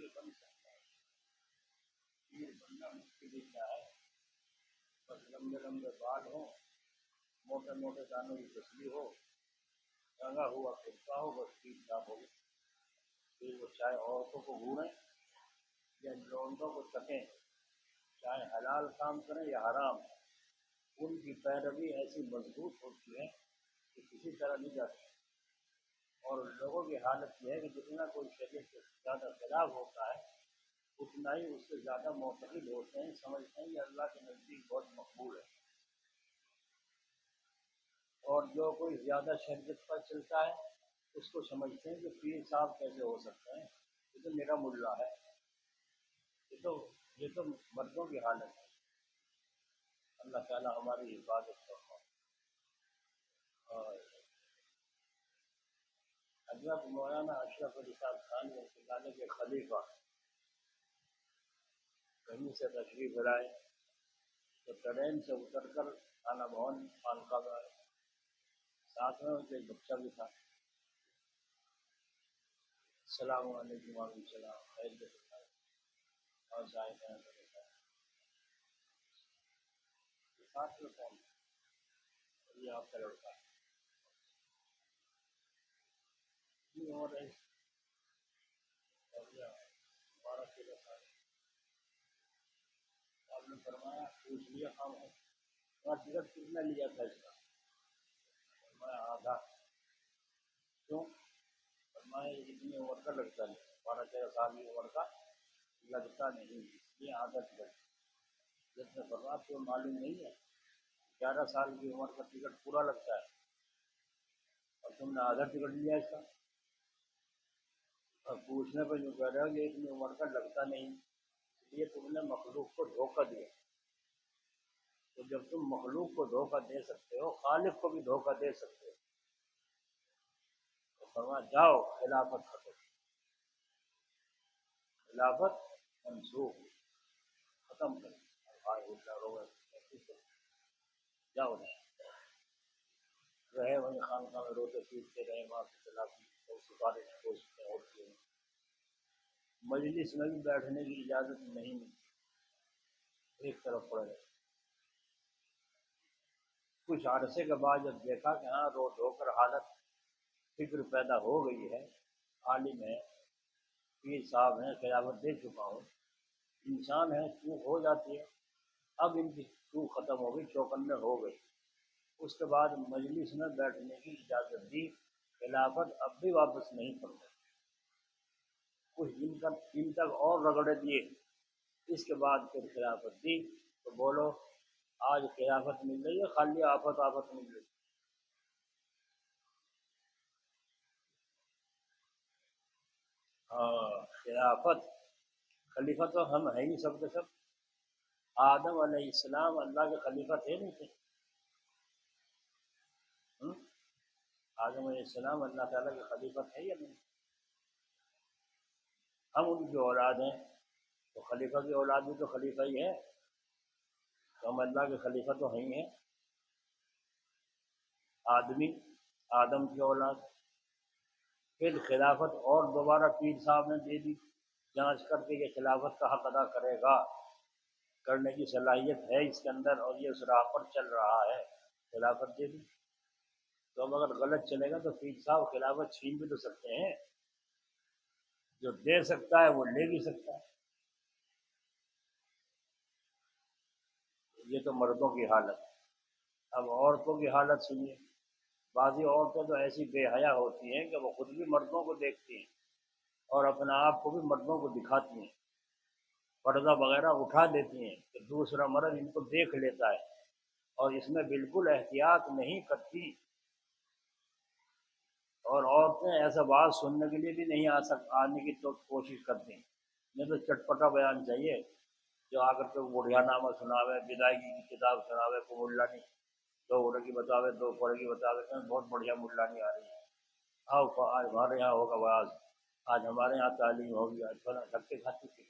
پیر بن سکتا ہے؟ پیر بننا مشکل ہی کیا ہے؟ بس لمبے لمبے بال ہوں، موٹے موٹے دانوں کی تسلی ہو، رنگا ہوا کرتا ہو، بس پیر صاحب ہو گئے۔ پھر وہ چاہے عورتوں کو گھوریں یا لونڈوں کو تکیں، چاہے حلال کام کریں یا حرام، ان کی پیروی ایسی مضبوط ہوتی ہے کہ کسی طرح نہیں جاتی۔ اور لوگوں کی حالت یہ ہے کہ جتنا کوئی شریعت سے زیادہ خلاف ہوتا ہے اتنا ہی اس سے زیادہ معتقد ہوتے ہیں، سمجھتے ہیں یہ اللہ کے نزدیک بہت مقبول ہے۔ اور جو کوئی زیادہ شریعت پر چلتا ہے اس کو سمجھتے ہیں کہ پیر صاحب کیسے ہو سکتے ہیں، یہ تو میرا ملا ہے۔ یہ تو مردوں کی حالت ہے۔ اللہ تعالیٰ ہماری حفاظت کرتا ہے۔ اور حضرت مولانا اشرف علی صاحب خان کے خلیفہ کہیں سے تشریف لائے تو ٹرین سے اتر کر خانہ بھون خانقاہ میں آئے، ساتھ میں ان کے ایک بچہ بھی تھا۔ السلام علیکم وعلیکم السلام، خیریت ہے؟ اور صاحب ہیں ساتھ میں کون؟ یہ آپ کا لڑکا ہے جی، اور ہمارا کیا سال آپ نے فرمایا پوچھ لیا کام ہے، اور ٹکٹ کتنا لیا تھا اس کا؟ فرمایا آدھا۔ کیوں؟ فرمایا اتنی عمر کا لگتا نہیں، 12-13 سال کی عمر کا لگتا نہیں، اس لیے آدھا ٹکٹ۔ جس نے فرمایا تو معلوم نہیں ہے 11 سال کی عمر کا ٹکٹ پورا لگتا ہے اور تم نے آدھا ٹکٹ لیا اس کا؟ اور پوچھنے پہ جو کہہ رہے ہو یہ اتنی عمر کا لگتا نہیں، اس لیے تم نے مخلوق کو دھوکہ دیا۔ تو جب تم مخلوق کو دھوکہ دے سکتے ہو خالق کو بھی دھوکہ دے سکتے ہو، تو فرمایا جاؤ خلافت ختم، خلافت منسوخ، ختم کرو، جاؤ رہے وہیں خانقاہ میں روتے پیٹتے رہے، وہاں سے خلافی اور سفارش کی کوششیں ہوتی ہیں، مجلس میں بھی بیٹھنے کی اجازت نہیں ملتی، ایک طرف پڑے رہے۔ کچھ عرصے کے بعد جب دیکھا کہ ہاں رو دھو کر حالت فکر پیدا ہو گئی ہے، عالم ہے، پیر صاحب ہیں، خلافت دے چکا ہوں، انسان ہے، چوک ہو جاتی ہے، اب ان کی چوک ختم ہو گئی، چوکنے ہو گئی۔ اس کے بعد مجلس میں بیٹھنے کی اجازت دی، خلافت اب بھی واپس نہیں پڑ گئی۔ کچھ دن تک اور رگڑے دیے، اس کے بعد پھر خلافت دی، تو بولو آج خلافت مل رہی ہے، خالی آفت مل رہی ہے۔ ہاں خلافت، خلیفہ تو ہم ہیں ہی سب کے سب۔ آدم علیہ السلام اللہ کے خلیفہ تھے نہیں تھے؟ آدم علیہ السلام اللہ تعالیٰ کے خلیفہ تھے یا نہیں؟ ہم ان کی اولاد ہیں، تو خلیفہ کی اولاد بھی تو خلیفہ ہی ہے، تو ہم اللہ کے خلیفہ تو ہیں ہی ہیں۔ آدمی، آدم کی اولاد، پھر خلافت اور دوبارہ پیر صاحب نے دے دی، جانچ کر کے یہ خلافت کا حق ادا کرے گا، کرنے کی صلاحیت ہے اس کے اندر اور یہ اس راہ پر چل رہا ہے، خلافت دے دی۔ تو اب اگر غلط چلے گا تو پیر صاحب خلافت چھین بھی تو سکتے ہیں، جو دے سکتا ہے وہ لے بھی سکتا ہے۔ یہ تو مردوں کی حالت ہے۔ اب عورتوں کی حالت سنیے، بعضی عورتیں تو ایسی بے حیا ہوتی ہیں کہ وہ خود بھی مردوں کو دیکھتی ہیں اور اپنے آپ کو بھی مردوں کو دکھاتی ہیں، پردہ وغیرہ اٹھا دیتی ہیں کہ دوسرا مرد ان کو دیکھ لیتا ہے، اور اس میں بالکل احتیاط نہیں کرتی۔ اور عورتیں ایسا بات سننے کے لیے بھی نہیں آنے کی تو کوشش کرتی ہیں، انہیں تو چٹپٹا بیان چاہیے، جو آ کر کے بڑھیا نامہ سناوے، بدائیگی کی کتاب سناوے، کو ملا نہیں 2 گھوڑے کی بتاوے، 2 گھوڑے کی بتاوے، بہت بڑھیا ملا نہیں آ رہی ہے، آؤ آج ہمارے یہاں ہوگا واز، آج ہمارے یہاں تعلیم ہوگی، آج فلاں دھکے کھاتی تھی۔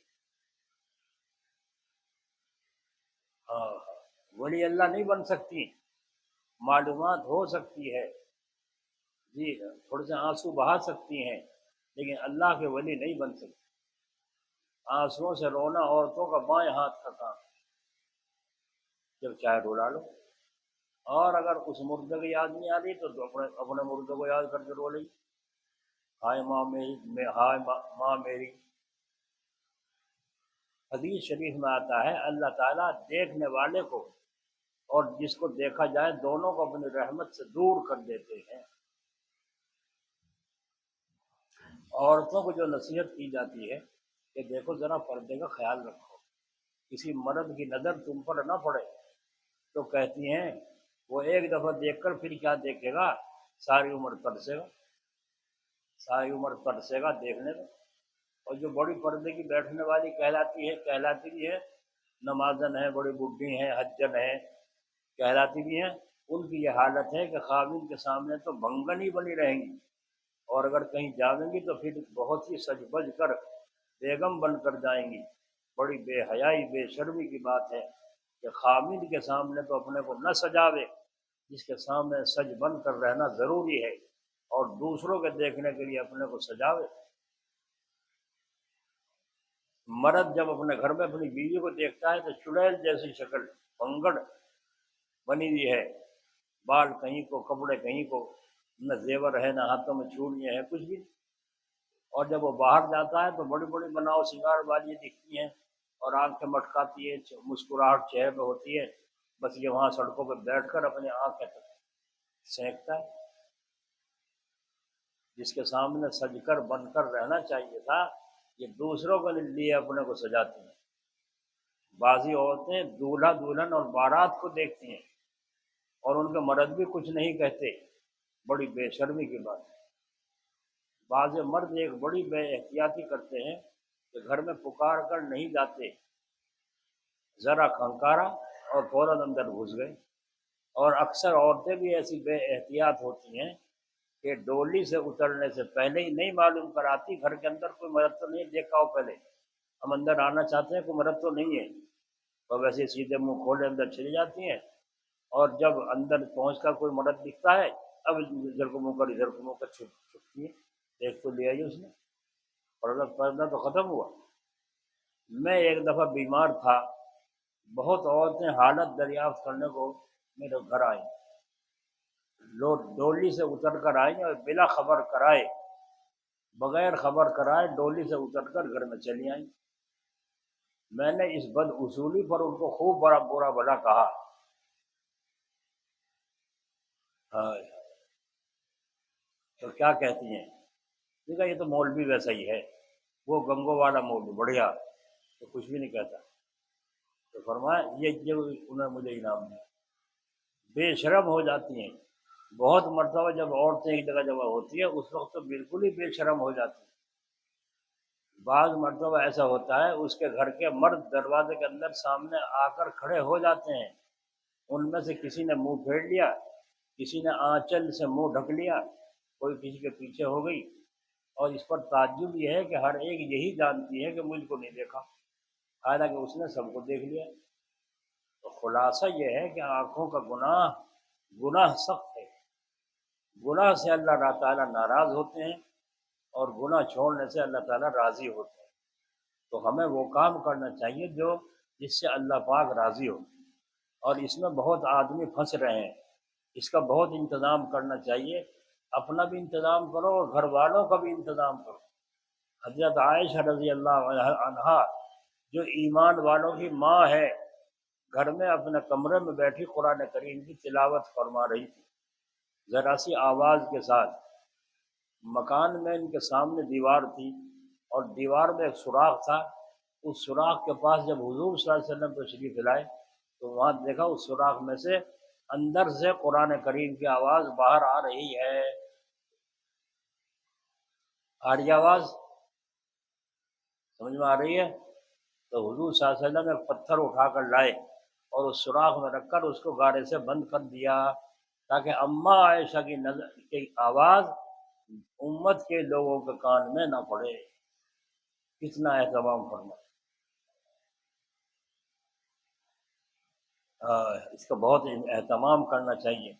ہاں ولی اللہ نہیں بن سکتی، معلومات ہو سکتی ہے، جی تھوڑے سے آنسو بہا سکتی ہیں، لیکن اللہ کے ولی نہیں بن سکتی۔ آنسوؤں سے رونا عورتوں کا بائیں ہاتھ کا کام، جب چاہے رلا لو، اور اگر اس مردے کی یاد نہیں آ رہی تو اپنے مردے کو یاد کر کے رو لیں، ہائے ماں میری، ہائے ماں میری۔ حدیث شریف میں آتا ہے اللہ تعالیٰ دیکھنے والے کو اور جس کو دیکھا جائے دونوں کو اپنی رحمت سے دور کر دیتے ہیں۔ عورتوں کو جو نصیحت کی جاتی ہے کہ دیکھو ذرا پردے کا خیال رکھو، کسی مرد کی نظر تم پر نہ پڑے، تو کہتی ہیں وہ ایک دفعہ دیکھ کر پھر کیا دیکھے گا، ساری عمر ترسے گا، ساری عمر ترسے گا دیکھنے میں۔ اور جو بڑی پردے کی بیٹھنے والی کہلاتی بھی ہے، نمازن ہیں، بڑی بڈھی ہیں، حجن ہیں، کہلاتی بھی ہیں، ان کی یہ حالت ہے کہ خاوند کے سامنے تو بھنگن ہی بنی رہیں گی، اور اگر کہیں جائیں گی تو پھر بہت ہی سج بج کر بیگم بن کر جائیں گی۔ بڑی بے حیائی بے شرمی کی بات ہے کہ خاوند کے سامنے تو اپنے کو نہ سجاوے، جس کے سامنے سج بن کر رہنا ضروری ہے، اور دوسروں کے دیکھنے کے لیے اپنے کو سجاوے۔ مرد جب اپنے گھر میں اپنی بیوی کو دیکھتا ہے تو چڑیل جیسی شکل پنگڑ بنی ہوئی ہے، بال کہیں کو، کپڑے کہیں کو، نہ زیور ہے، نہ ہاتھوں میں چوڑیاں ہیں، کچھ بھی نہیں۔ اور جب وہ باہر جاتا ہے تو بڑی بڑی بناؤ سنگار والی دکھتی ہیں، اور آنکھیں مٹکاتی ہے، مسکراہٹ چہرے پہ ہوتی ہے، بس یہ وہاں سڑکوں پہ بیٹھ کر اپنی آنکھیں سینکتا ہے۔ جس کے سامنے سج کر بن کر رہنا چاہیے تھا، یہ دوسروں کے لیے اپنے کو سجاتی ہیں۔ بعضی عورتیں دولہا دلہن اور بارات کو دیکھتی ہیں اور ان کے مرد بھی کچھ نہیں کہتے، بڑی بے شرمی کی بات ہے۔ بعض مرد ایک بڑی بے احتیاطی کرتے ہیں کہ گھر میں پکار کر نہیں جاتے، ذرا کھنکارا اور فوراً اندر گھس گئے۔ اور اکثر عورتیں بھی ایسی بے احتیاط ہوتی ہیں کہ ڈولی سے اترنے سے پہلے ہی نہیں معلوم کراتی گھر کے اندر کوئی مرد تو نہیں دیکھا ہو، پہلے ہم اندر آنا چاہتے ہیں کوئی مرد تو نہیں ہے، تو ویسے سیدھے منہ کھولے اندر چلی جاتی ہیں، اور جب اندر پہنچ کر کوئی مرد دکھتا ہے اب ادھر کو منہ کر ادھر کو منہ کر چھپتی ہے، دیکھ تو لیا ہی اس نے، پردہ تو ختم ہوا۔ میں ایک دفعہ بیمار تھا، بہت عورتیں حالت دریافت کرنے کو میرے گھر آئیں، لوگ ڈولی سے اتر کر آئیں اور بلا خبر کرائے، بغیر خبر کرائے ڈولی سے اتر کر گھر میں چلی آئیں۔ میں نے اس بد اصولی پر ان کو خوب بڑا برا بھلا کہا۔ تو کیا کہتی ہیں، دیکھا یہ تو مولوی ویسا ہی ہے، وہ گنگو والا مولوی بڑھیا، تو کچھ بھی نہیں کہتا۔ تو فرمایا یہ انہوں نے مجھے انعام دیا۔ بے شرم ہو جاتی ہیں بہت مرتبہ، جب عورتیں ایک جگہ جمع ہوتی ہے اس وقت تو بالکل ہی بے شرم ہو جاتی ہیں۔ بعض مرتبہ ایسا ہوتا ہے اس کے گھر کے مرد دروازے کے اندر سامنے آ کر کھڑے ہو جاتے ہیں، ان میں سے کسی نے منہ پھیر لیا، کسی نے آنچل سے منہ ڈھک لیا، کوئی کسی کے پیچھے ہو گئی، اور اس پر تعجب یہ ہے کہ ہر ایک یہی جانتی ہے کہ مجھ کو نہیں دیکھا، حالانکہ اس نے سب کو دیکھ لیا۔ تو خلاصہ یہ ہے کہ آنکھوں کا گناہ سخت ہے، گناہ سے اللہ تعالیٰ ناراض ہوتے ہیں، اور گناہ چھوڑنے سے اللہ تعالیٰ راضی ہوتے ہیں۔ تو ہمیں وہ کام کرنا چاہیے جس سے اللہ پاک راضی ہو، اور اس میں بہت آدمی پھنس رہے ہیں، اس کا بہت انتظام کرنا چاہیے، اپنا بھی انتظام کرو اور گھر والوں کا بھی انتظام کرو۔ حضرت عائشہ رضی اللہ عنہا جو ایمان والوں کی ماں ہے، گھر میں اپنے کمرے میں بیٹھی قرآن کریم کی تلاوت فرما رہی تھی، ذرا سی آواز کے ساتھ۔ مکان میں ان کے سامنے دیوار تھی، اور دیوار میں ایک سوراخ تھا، اس سوراخ کے پاس جب حضور صلی اللہ علیہ وسلم تشریف لائے تو وہاں دیکھا اس سوراخ میں سے اندر سے قرآن کریم کی آواز باہر آ رہی ہے۔ آ رہی آواز سمجھ میں آ رہی ہے؟ تو حضور صلی اللہ علیہ وسلم ایک پتھر اٹھا کر لائے اور اس سوراخ میں رکھ کر اس کو گارے سے بند کر دیا، تاکہ اماں عائشہ کی آواز امت کے لوگوں کے کان میں نہ پڑے۔ کتنا اہتمام فرما، اس کا بہت اہتمام کرنا چاہیے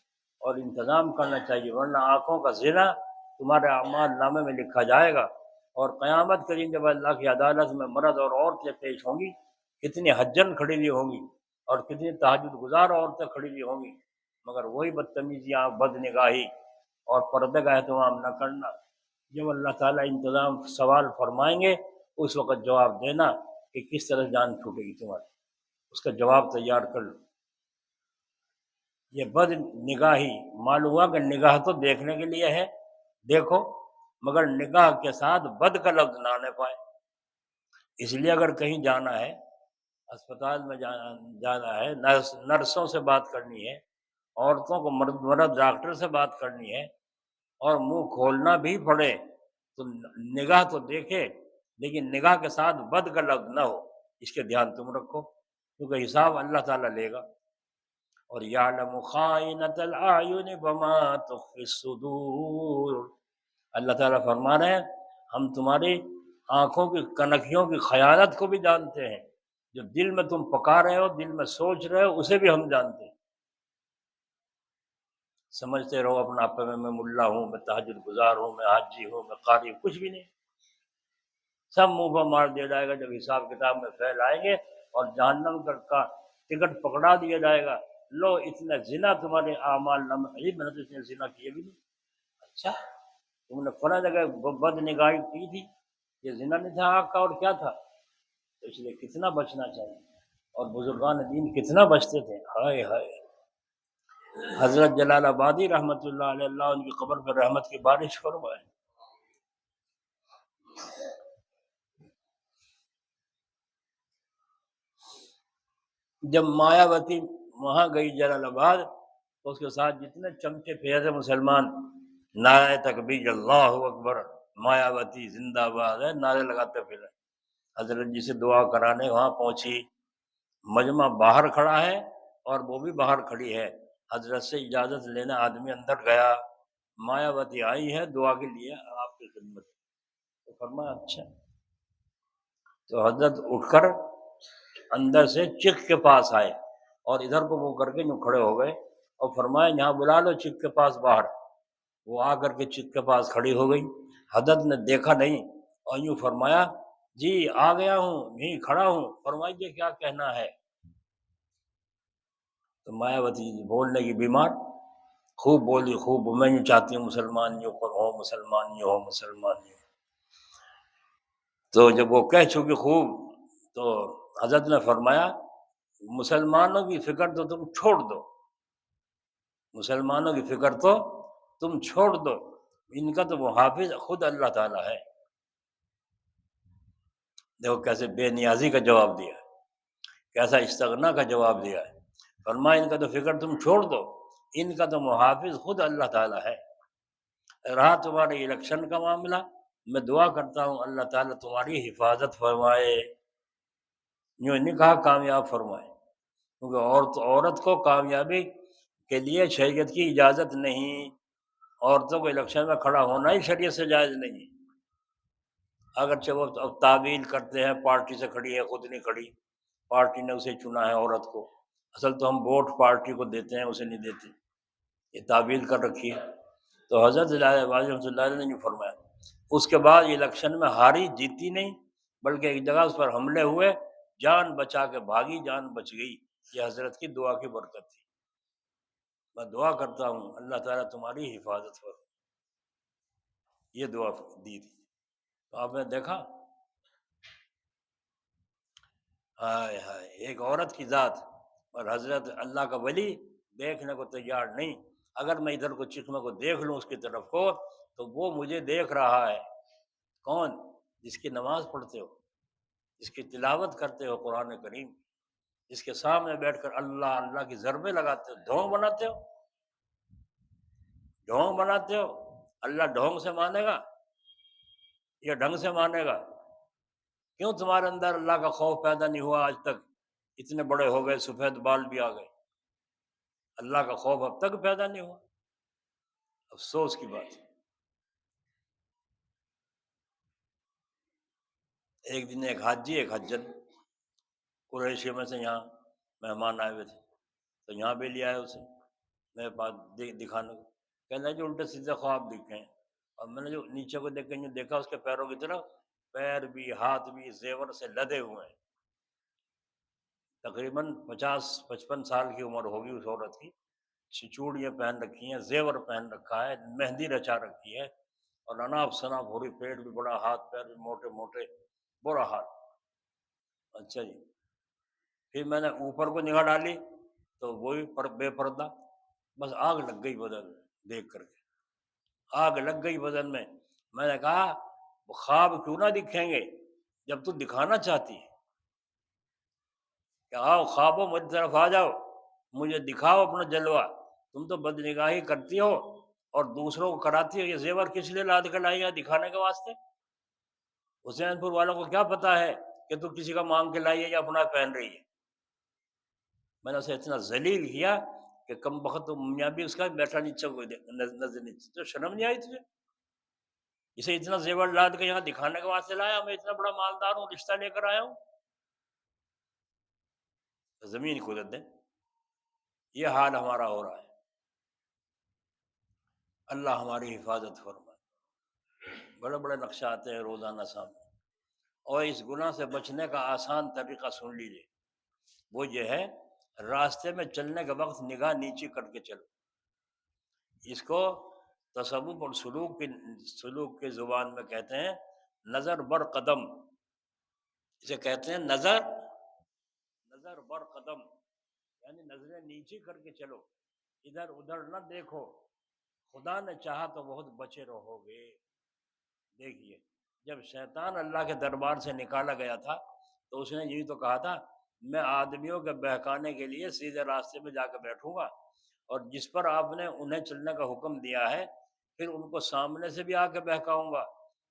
اور انتظام کرنا چاہیے، ورنہ آنکھوں کا زنا تمہارے اعمال نامے میں لکھا جائے گا، اور قیامت کے دن جب اللہ کی عدالت میں مرد اور عورتیں پیش ہوں گی، کتنی حجن کھڑی ہوئی ہوں گی اور کتنی تہجد گزار عورتیں کھڑی ہوئی ہوں گی، مگر وہی بدتمیزیاں، بد نگاہی اور پردے کا اہتمام نہ کرنا۔ جب اللہ تعالیٰ انتظام سوال فرمائیں گے اس وقت جواب دینا کہ کس طرح جان چھوٹے گی تمہاری، اس کا جواب تیار کر لو۔ یہ بد نگاہی، معلوم ہوا کہ نگاہ تو دیکھنے کے لیے ہے، دیکھو، مگر نگاہ کے ساتھ بد کا لفظ نہ آنے پائے۔ اس لیے اگر کہیں جانا ہے، اسپتال میں جانا ہے، نرسوں سے بات کرنی ہے، عورتوں کو مرد ڈاکٹر سے بات کرنی ہے اور منہ کھولنا بھی پڑے تو نگاہ تو دیکھے، لیکن نگاہ کے ساتھ بد کا لفظ نہ ہو، اس کے دھیان تم رکھو، کیونکہ حساب اللہ تعالیٰ لے گا۔ اور یعلم خائنۃ الاعین وما تخفی الصدور، اللہ تعالیٰ فرما رہے ہیں ہم تمہاری آنکھوں کی کنکھیوں کی خیانت کو بھی جانتے ہیں، جو دل میں تم پکا رہے ہو، دل میں سوچ رہے ہو، اسے بھی ہم جانتے ہیں۔ سمجھتے رہو اپنا آپ میں ملا ہوں، میں تہجد گزار ہوں، میں حاجی ہوں، میں قاری ہوں، کچھ بھی نہیں، سب منہ پر مار دیا جائے گا جب حساب کتاب میں پھیل آئیں گے اور جہنم کا ٹکٹ پکڑا دیا جائے گا۔ لو اتنا زنا تمہارے اعمال نام عجیب، میں نے تو اتنے زنا کیے بھی نہیں۔ اچھا، تم نے فلاں جگہ بد نگاہی کی تھی، یہ زنا نہیں تھا آگ کا، اور کیا تھا؟ تو اس لیے کتنا بچنا چاہیے، اور بزرگان دین کتنا بچتے تھے۔ ہائے ہائے، حضرت جلال آبادی رحمۃ اللہ علیہ، اللہ ان کی قبر پر رحمت کی بارش فرمائے۔ جب مایاوتی وہاں گئی جلال آباد تو اس کے ساتھ جتنے چمچے پھیرے تھے مسلمان، نعرہ تکبیر، اللہ اکبر، مایاوتی زندہ باد ہے، نعرے لگاتے پھرے۔ حضرت جی سے دعا کرانے وہاں پہنچی، مجمع باہر کھڑا ہے اور وہ بھی باہر کھڑی ہے، حضرت سے اجازت لینے آدمی اندر گیا، مایاوتی آئی ہے دعا کے لیے آپ کی خدمت، تو فرمایا اچھا، تو حضرت اٹھ کر اندر سے چک کے پاس آئے اور ادھر کو وہ کر کے یوں کھڑے ہو گئے اور فرمایا یہاں بلا لو چک کے پاس باہر۔ وہ آ کر کے چک کے پاس کھڑی ہو گئی، حضرت نے دیکھا نہیں اور یوں فرمایا جی آ گیا ہوں، یہیں کھڑا ہوں، فرمائیے کیا کہنا ہے۔ تو مایاوتی بولنے کی بیمار، خوب بولی، خوب، میں یوں چاہتی ہوں مسلمان یوں ہو، مسلمان یوں ہو، مسلمان یوں۔ تو جب وہ کہہ چکی خوب تو حضرت نے فرمایا مسلمانوں کی فکر تو تم چھوڑ دو، مسلمانوں کی فکر تو تم چھوڑ دو، ان کا تو محافظ خود اللہ تعالیٰ ہے۔ دیکھو کیسے بے نیازی کا جواب دیا ہے، کیسا استغنا کا جواب دیا ہے۔ فرمایا ان کا تو فکر تم چھوڑ دو، ان کا تو محافظ خود اللہ تعالیٰ ہے۔ رہا تمہارے الیکشن کا معاملہ، میں دعا کرتا ہوں اللہ تعالیٰ تمہاری حفاظت فرمائے، یوں نہیں کہا کامیاب فرمائے، کیونکہ عورت کو کامیابی کے لیے شریعت کی اجازت نہیں، عورتوں کو الیکشن میں کھڑا ہونا ہی شریعت سے جائز نہیں، اگرچہ وہ اب تعویل کرتے ہیں پارٹی سے کھڑی ہے، خود نہیں کھڑی، پارٹی نے اسے چنا ہے عورت کو، اصل تو ہم ووٹ پارٹی کو دیتے ہیں، اسے نہیں دیتے، یہ تعویل کر رکھی ہے۔ تو حضرت رحمۃ اللہ علیہ نے فرمایا اس کے بعد الیکشن میں ہاری جیتی نہیں، بلکہ ایک جگہ اس پر حملے ہوئے، جان بچا کے بھاگی، جان بچ گئی، یہ حضرت کی دعا کی برکت تھی۔ میں دعا کرتا ہوں اللہ تعالیٰ تمہاری حفاظت کرے، یہ دعا دی تھی۔ تو آپ نے دیکھا، ہائے ہائے، ایک عورت کی ذات اور حضرت اللہ کا ولی دیکھنے کو تیار نہیں۔ اگر میں ادھر کو چشمے کو دیکھ لوں اس کی طرف کو تو وہ مجھے دیکھ رہا ہے۔ کون؟ جس کی نماز پڑھتے ہو، جس کی تلاوت کرتے ہو قرآن کریم، جس کے سامنے بیٹھ کر اللہ اللہ کی ضربیں لگاتے ہو، ڈھونگ بناتے ہو، ڈھونگ بناتے ہو۔ اللہ ڈھونگ سے مانے گا یا ڈھنگ سے مانے گا؟ کیوں تمہارے اندر اللہ کا خوف پیدا نہیں ہوا آج تک؟ اتنے بڑے ہو گئے، سفید بال بھی آ گئے، اللہ کا خوف اب تک پیدا نہیں ہوا، افسوس کی بات۔ ایک دن ایک حاجی، ایک حجت قریشی میں سے یہاں مہمان آئے ہوئے تھے، تو یہاں بھی لے آئے اسے میرے پاس دکھانے کو، کہنا جو الٹے سیدھے خواب دیکھے ہیں اور میں نے جو نیچے کو دیکھ کے جو دیکھا اس کے پیروں کی طرف، پیر بھی ہاتھ بھی زیور سے لدے ہوئے ہیں. تقریباً 50-55 سال کی عمر ہوگی اس عورت کی. چوڑیاں پہن رکھی ہیں، زیور پہن رکھا ہے، مہندی رچا رکھی ہے، اور اناپ شناپ ہو رہی، پیٹ بھی بڑا، ہاتھ پیر بھی موٹے موٹے، برا حال. اچھا جی. پھر میں نے اوپر کو نگاہ ڈالی تو وہی بے پردہ. بس آگ لگ گئی بدن میں دیکھ کر کے، آگ لگ گئی بدن میں. میں نے کہا وہ خواب کیوں نہ دکھیں گے جب تو دکھانا چاہتی ہے، کہ آؤ خوابوں میری طرف آ جاؤ، مجھے دکھاؤ اپنا جلوہ. تم تو بدنگاہی کرتی ہو اور دوسروں کو کراتی ہو. یہ زیور کس لیے لاد کر لائی ہے؟ دکھانے کے واسطے. حسین پور والوں کو کیا پتا ہے کہ تو کسی کا مانگ کے لائی ہے یا اپنا پہن رہی ہے. میں نے اسے اتنا ذلیل کیا کہ کم بخت میاں بھی اس کا بیٹھا نیچے نظر نیچے. تو شرم نہیں آئی تجھے؟ اسے اتنا زیور لاد کے یہاں دکھانے کے واسطے لایا، میں اتنا بڑا مالدار ہوں، رشتہ لے کر آیا ہوں. زمین کھدت دے. یہ حال ہمارا ہو رہا ہے. اللہ ہماری حفاظت فرمائے. بڑے بڑے نقشہ آتے ہیں روزانہ سامنے. اور اس گناہ سے بچنے کا آسان طریقہ سن لیجیے، وہ یہ ہے راستے میں چلنے کے وقت نگاہ نیچی کر کے چلو. اس کو تصوف اور سلوک کی زبان میں کہتے ہیں نظر بر قدم. اسے کہتے ہیں نظر بر قدم، یعنی نظریں نیچی کر کے چلو، ادھر ادھر نہ دیکھو. خدا نے چاہا تو بہت بچے رہو گے. دیکھیے، جب شیطان اللہ کے دربار سے نکالا گیا تھا تو اس نے یہی تو کہا تھا، میں آدمیوں کے بہکانے کے لیے سیدھے راستے میں جا کے بیٹھوں گا، اور جس پر آپ نے انہیں چلنے کا حکم دیا ہے پھر ان کو سامنے سے بھی آ کے بہکاؤں گا،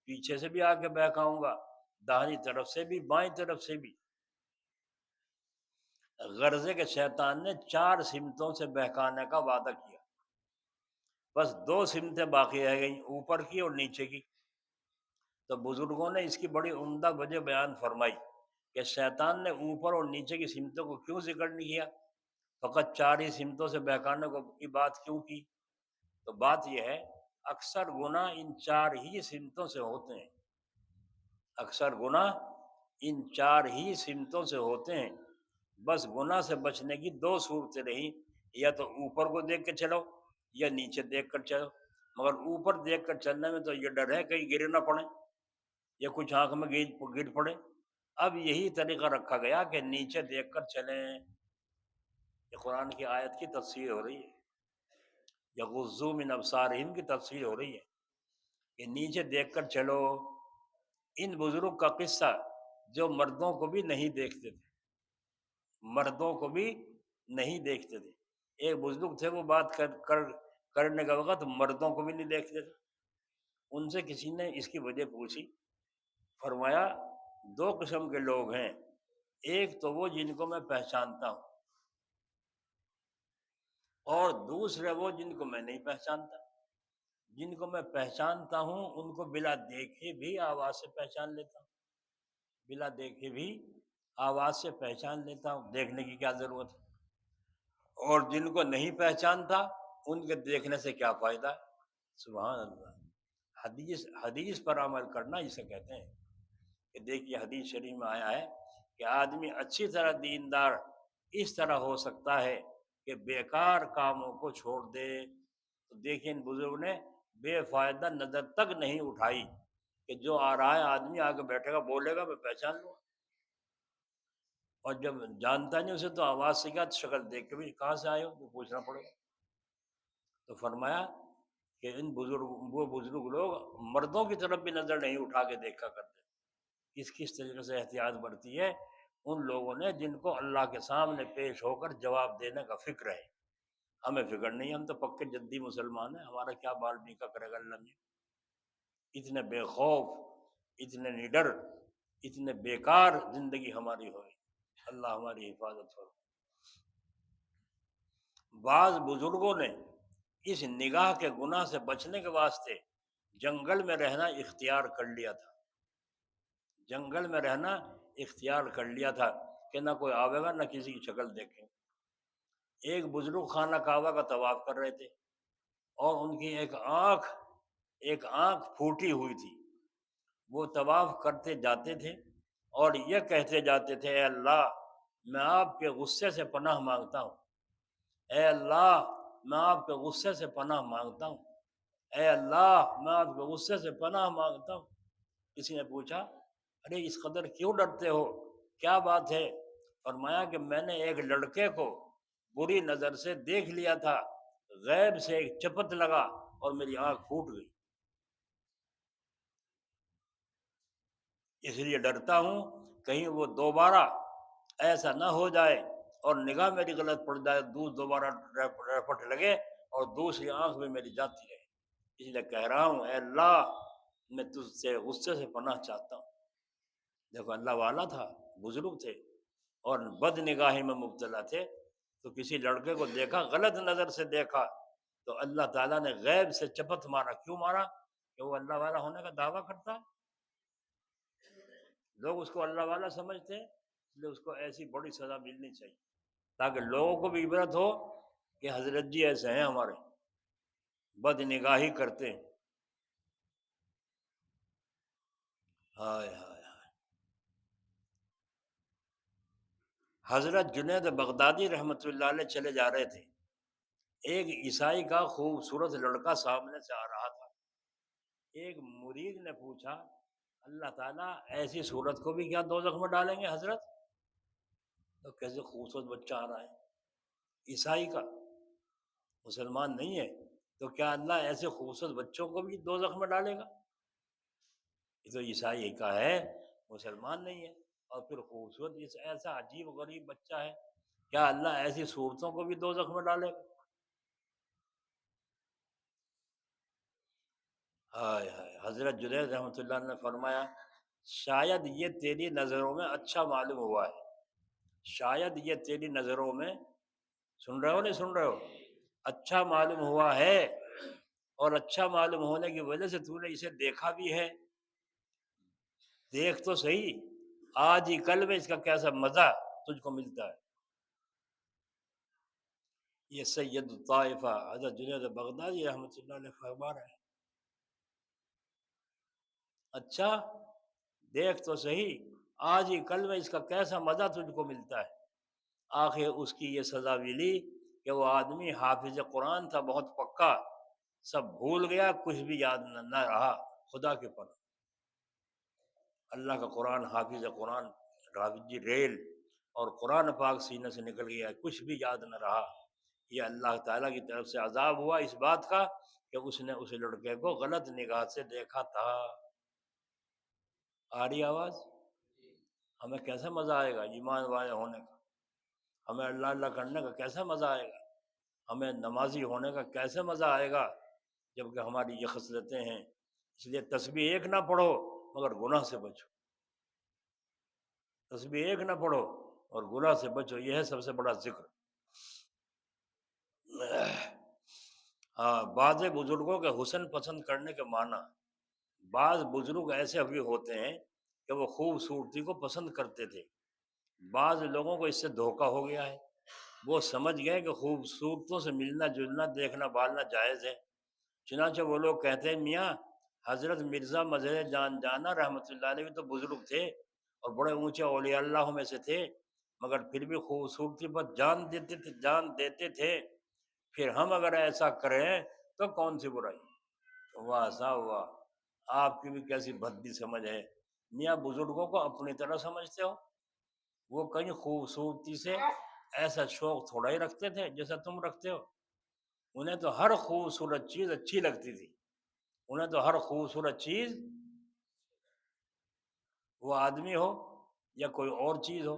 پیچھے سے بھی آ کے بہکاؤں گا، داہنی طرف سے بھی، بائیں طرف سے بھی. غرضے کے شیطان نے 4 سمتوں سے بہکانے کا وعدہ کیا، بس 2 سمتیں باقی رہ گئیں، اوپر کی اور نیچے کی. تو بزرگوں نے اس کی بڑی عمدہ وجہ بیان فرمائی کہ شیطان نے اوپر اور نیچے کی سمتوں کو کیوں ذکر نہیں کیا، فقط 4 ہی سمتوں سے بہکانے کی بات کیوں کی. تو بات یہ ہے اکثر گناہ ان 4 ہی سمتوں سے ہوتے ہیں. اکثر گناہ ان 4 ہی سمتوں سے ہوتے ہیں. بس گناہ سے بچنے کی 2 صورتیں رہیں، یا تو اوپر کو دیکھ کے چلو یا نیچے دیکھ کر چلو. مگر اوپر دیکھ کر چلنے میں تو یہ ڈر ہے کہیں گر نہ پڑے یا کچھ آنکھ میں گر پڑے. اب یہی طریقہ رکھا گیا کہ نیچے دیکھ کر چلیں. یہ قرآن کی آیت کی تفسیر ہو رہی ہے، یغضوا من ابصارہم کی تفسیر ہو رہی ہے کہ نیچے دیکھ کر چلو. ان بزرگ کا قصہ جو مردوں کو بھی نہیں دیکھتے تھے، مردوں کو بھی نہیں دیکھتے تھے. ایک بزرگ تھے وہ بات کرنے کا وقت مردوں کو بھی نہیں دیکھتے تھے. ان سے کسی نے اس کی وجہ پوچھی، فرمایا 2 قسم کے لوگ ہیں، ایک تو وہ جن کو میں پہچانتا ہوں، اور دوسرے وہ جن کو میں نہیں پہچانتا. جن کو میں پہچانتا ہوں ان کو بلا دیکھے بھی آواز سے پہچان لیتا ہوں، بلا دیکھے بھی آواز سے پہچان لیتا ہوں، دیکھنے کی کیا ضرورت ہے. اور جن کو نہیں پہچانتا ان کے دیکھنے سے کیا فائدہ ہے. سبحان اللہ. حدیث پر عمل کرنا اسے کہتے ہیں. کہ دیکھیے حدیث شریف میں آیا ہے کہ آدمی اچھی طرح دیندار اس طرح ہو سکتا ہے کہ بیکار کاموں کو چھوڑ دے. تو دیکھیں ان بزرگ نے بے فائدہ نظر تک نہیں اٹھائی کہ جو آ رہا ہے آدمی آگے بیٹھے گا بولے گا میں پہچان لوں گا، اور جب جانتا نہیں اسے تو آواز سے کیا شکل دیکھ کے بھی کہاں سے آئے ہو تو پوچھنا پڑے گا. تو فرمایا کہ وہ بزرگ لوگ مردوں کی طرف بھی نظر نہیں اٹھا کے دیکھا کرتے. کس طریقے سے احتیاط برتی ہے ان لوگوں نے جن کو اللہ کے سامنے پیش ہو کر جواب دینے کا فکر ہے. ہمیں فکر نہیں، ہم تو پکے جدی مسلمان ہیں، ہمارا کیا بال بیکا کرے گا اللہ میں. اتنے بے خوف، اتنے نڈر، اتنے بیکار زندگی ہماری ہوئی. اللہ ہماری حفاظت ہو. بعض بزرگوں نے اس نگاہ کے گناہ سے بچنے کے واسطے جنگل میں رہنا اختیار کر لیا تھا. جنگل میں رہنا اختیار کر لیا تھا کہ نہ کوئی آوے گا نہ کسی کی شکل دیکھیں. ایک بزرگ خانہ کعبہ کا طواف کر رہے تھے اور ان کی ایک آنکھ پھوٹی ہوئی تھی. وہ طواف کرتے جاتے تھے اور یہ کہتے جاتے تھے اے اللہ میں آپ کے غصے سے پناہ مانگتا ہوں، اے اللہ میں آپ کے غصے سے پناہ مانگتا ہوں، اے اللہ میں آپ کے غصے سے پناہ مانگتا ہوں. کسی نے پوچھا ارے اس قدر کیوں ڈرتے ہو، کیا بات ہے؟ فرمایا کہ میں نے ایک لڑکے کو بری نظر سے دیکھ لیا تھا، غیب سے ایک چپت لگا اور میری آنکھ پھوٹ گئی، اس لیے ڈرتا ہوں کہیں وہ دوبارہ ایسا نہ ہو جائے اور نگاہ میری غلط پڑ جائے، دوبارہ رپٹ لگے اور دوسری آنکھ میں میری جاتی رہے. اس لیے کہہ رہا ہوں اے اللہ میں تجھ سے غصے سے پناہ چاہتا ہوں. دیکھو اللہ والا تھا، بزرگ تھے اور بد نگاہی میں مبتلا تھے، تو کسی لڑکے کو دیکھا، غلط نظر سے دیکھا، تو اللہ تعالیٰ نے غیب سے چپت مارا. کیوں مارا؟ کہ وہ اللہ والا ہونے کا دعویٰ کرتا ہے، لوگ اس کو اللہ والا سمجھتے ہیں، اس لیے اس کو ایسی بڑی سزا ملنی چاہیے تاکہ لوگوں کو بھی عبرت ہو کہ حضرت جی ایسے ہیں ہمارے، بد نگاہی کرتے ہیں. ہائے ہائے ہائے. حضرت جنید بغدادی رحمۃ اللہ علیہ چلے جا رہے تھے، ایک عیسائی کا خوبصورت لڑکا سامنے سے آ رہا تھا. ایک مرید نے پوچھا اللہ تعالیٰ ایسی صورت کو بھی کیا دوزخ میں ڈالیں گے حضرت؟ تو کیسے خوبصورت بچہ آ رہا ہے عیسائی کا، مسلمان نہیں ہے، تو کیا اللہ ایسے خوبصورت بچوں کو بھی دوزخ میں ڈالے گا؟ یہ تو عیسائی کا ہے، مسلمان نہیں ہے، اور پھر خوبصورت ایسا عجیب غریب بچہ ہے، کیا اللہ ایسی صورتوں کو بھی دوزخ میں ڈالے گا؟ ہائے ہائے. حضرت جنید رحمۃ اللہ نے فرمایا شاید یہ تیری نظروں میں اچھا معلوم ہوا ہے، شاید یہ تیری نظروں میں، سن رہے ہو نہیں سن رہے ہو، اچھا معلوم ہوا ہے، اور اچھا معلوم ہونے کی وجہ سے تو نے اسے دیکھا بھی ہے. دیکھ تو صحیح، آج ہی کل میں اس کا کیسا مزہ تجھ کو ملتا ہے. یہ سید الطائفہ حضرت جنید بغدادی رحمۃ اللہ علیہ فرما رہے ہیں. اچھا دیکھ تو صحیح، آج ہی کل میں اس کا کیسا مزہ تجھ کو ملتا ہے. آخر اس کی یہ سزا ملی کہ وہ آدمی حافظ قرآن تھا بہت پکا، سب بھول گیا، کچھ بھی یاد نہ رہا خدا کے پر. اللہ کا قرآن، حافظ قرآن، حافظ جی ریل، اور قرآن پاک سینے سے نکل گیا، کچھ بھی یاد نہ رہا. یہ اللہ تعالیٰ کی طرف سے عذاب ہوا اس بات کا کہ اس نے اس لڑکے کو غلط نگاہ سے دیکھا تھا. آ رہی آواز؟ ہمیں کیسا مزہ آئے گا ایمان والے ہونے کا، ہمیں اللہ اللہ کرنے کا کیسا مزہ آئے گا، ہمیں نمازی ہونے کا کیسے مزہ آئے گا جب کہ ہماری یہ خصلتیں ہیں. اس لیے تسبیح ایک نہ پڑھو مگر گناہ سے بچو، تسبیح ایک نہ پڑھو اور گناہ سے بچو، یہ ہے سب سے بڑا ذکر. ہاں، بعض بزرگوں کے حسن پسند کرنے کے معنی، بعض بزرگ ایسے بھی ہوتے ہیں کہ وہ خوبصورتی کو پسند کرتے تھے. بعض لوگوں کو اس سے دھوکہ ہو گیا ہے، وہ سمجھ گئے کہ خوبصورتوں سے ملنا جلنا دیکھنا بھالنا جائز ہے. چنانچہ وہ لوگ کہتے ہیں میاں حضرت مرزا مظہر جان جانا رحمۃ اللہ علیہ بھی تو بزرگ تھے اور بڑے اونچے اولیاء اللہ میں سے تھے، مگر پھر بھی خوبصورتی پر جان دیتے تھے. پھر ہم اگر ایسا کریں تو کون سی برائی؟ واہ سا واہ، آپ کی بھی کیسی بھدی سمجھ ہے. میاں بزرگوں کو اپنی طرح سمجھتے ہو، وہ کہیں خوبصورتی سے ایسا شوق تھوڑا ہی رکھتے تھے جیسا تم رکھتے ہو. انہیں تو ہر خوبصورت چیز اچھی لگتی تھی، انہیں تو ہر خوبصورت چیز، وہ آدمی ہو یا کوئی اور چیز ہو،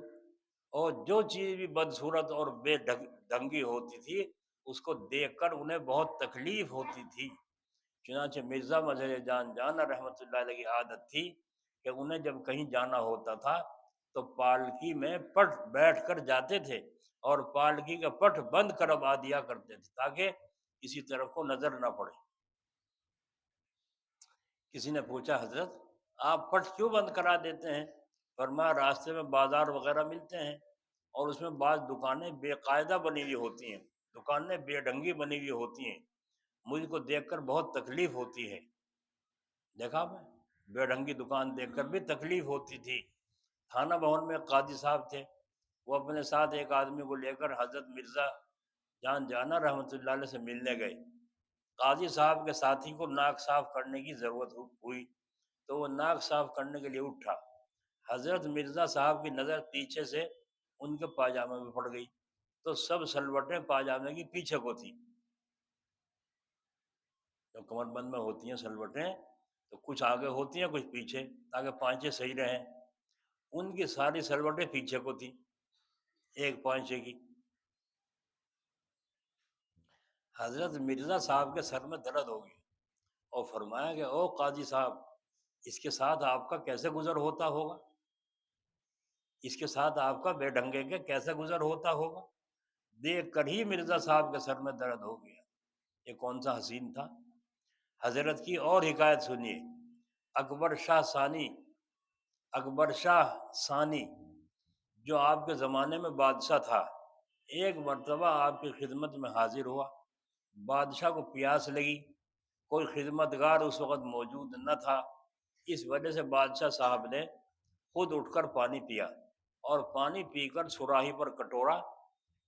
اور جو چیز بھی بدصورت اور بے ڈھنگی ہوتی تھی اس کو دیکھ کر انہیں بہت تکلیف ہوتی تھی. چنانچہ مرزا مظہر جان جانا رحمۃ اللہ علیہ کی عادت تھی کہ انہیں جب کہیں جانا ہوتا تھا تو پالکی میں پٹ بیٹھ کر جاتے تھے اور پالکی کا پٹ بند کروا دیا کرتے تھے تاکہ کسی طرف کو نظر نہ پڑے. کسی نے پوچھا حضرت آپ پٹ کیوں بند کرا دیتے ہیں؟ فرمایا راستے میں بازار وغیرہ ملتے ہیں اور اس میں بعض دکانیں بے قاعدہ بنی ہوئی ہوتی ہیں، دکانیں بے ڈھنگی بنی ہوئی ہوتی ہیں، مجھ کو دیکھ کر بہت تکلیف ہوتی ہے. دیکھا میں، بے ڈھنگ کی دکان دیکھ کر بھی تکلیف ہوتی تھی۔ تھانہ بھون میں قاضی صاحب تھے، وہ اپنے ساتھ ایک آدمی کو لے کر حضرت مرزا جان جانا رحمۃ اللہ علیہ سے ملنے گئے۔ قاضی صاحب کے ساتھی کو ناک صاف کرنے کی ضرورت ہوئی تو وہ ناک صاف کرنے کے لیے اٹھا۔ حضرت مرزا صاحب کی نظر پیچھے سے ان کے پاجامے میں پڑ گئی تو سب سلوٹیں پاجامے کی پیچھے کو تھی۔ جو کمر بند میں ہوتی ہیں سلوٹیں تو کچھ آگے ہوتی ہیں کچھ پیچھے، تاکہ پانچے صحیح رہیں۔ ان کی ساری سلوٹیں پیچھے کو تھی، ایک پانچے کی۔ حضرت مرزا صاحب کے سر میں درد ہو گئی اور فرمایا کہ او قاضی صاحب، اس کے ساتھ آپ کا کیسے گزر ہوتا ہوگا؟ اس کے ساتھ آپ کا بے ڈھنگے کے کیسے گزر ہوتا ہوگا؟ دیکھ کر ہی مرزا صاحب کے سر میں درد ہو گیا۔ یہ کون سا حسین تھا؟ حضرت کی اور حکایت سنیے۔ اکبر شاہ ثانی جو آپ کے زمانے میں بادشاہ تھا، ایک مرتبہ آپ کی خدمت میں حاضر ہوا۔ بادشاہ کو پیاس لگی، کوئی خدمتگار اس وقت موجود نہ تھا، اس وجہ سے بادشاہ صاحب نے خود اٹھ کر پانی پیا اور پانی پی کر سراہی پر کٹورا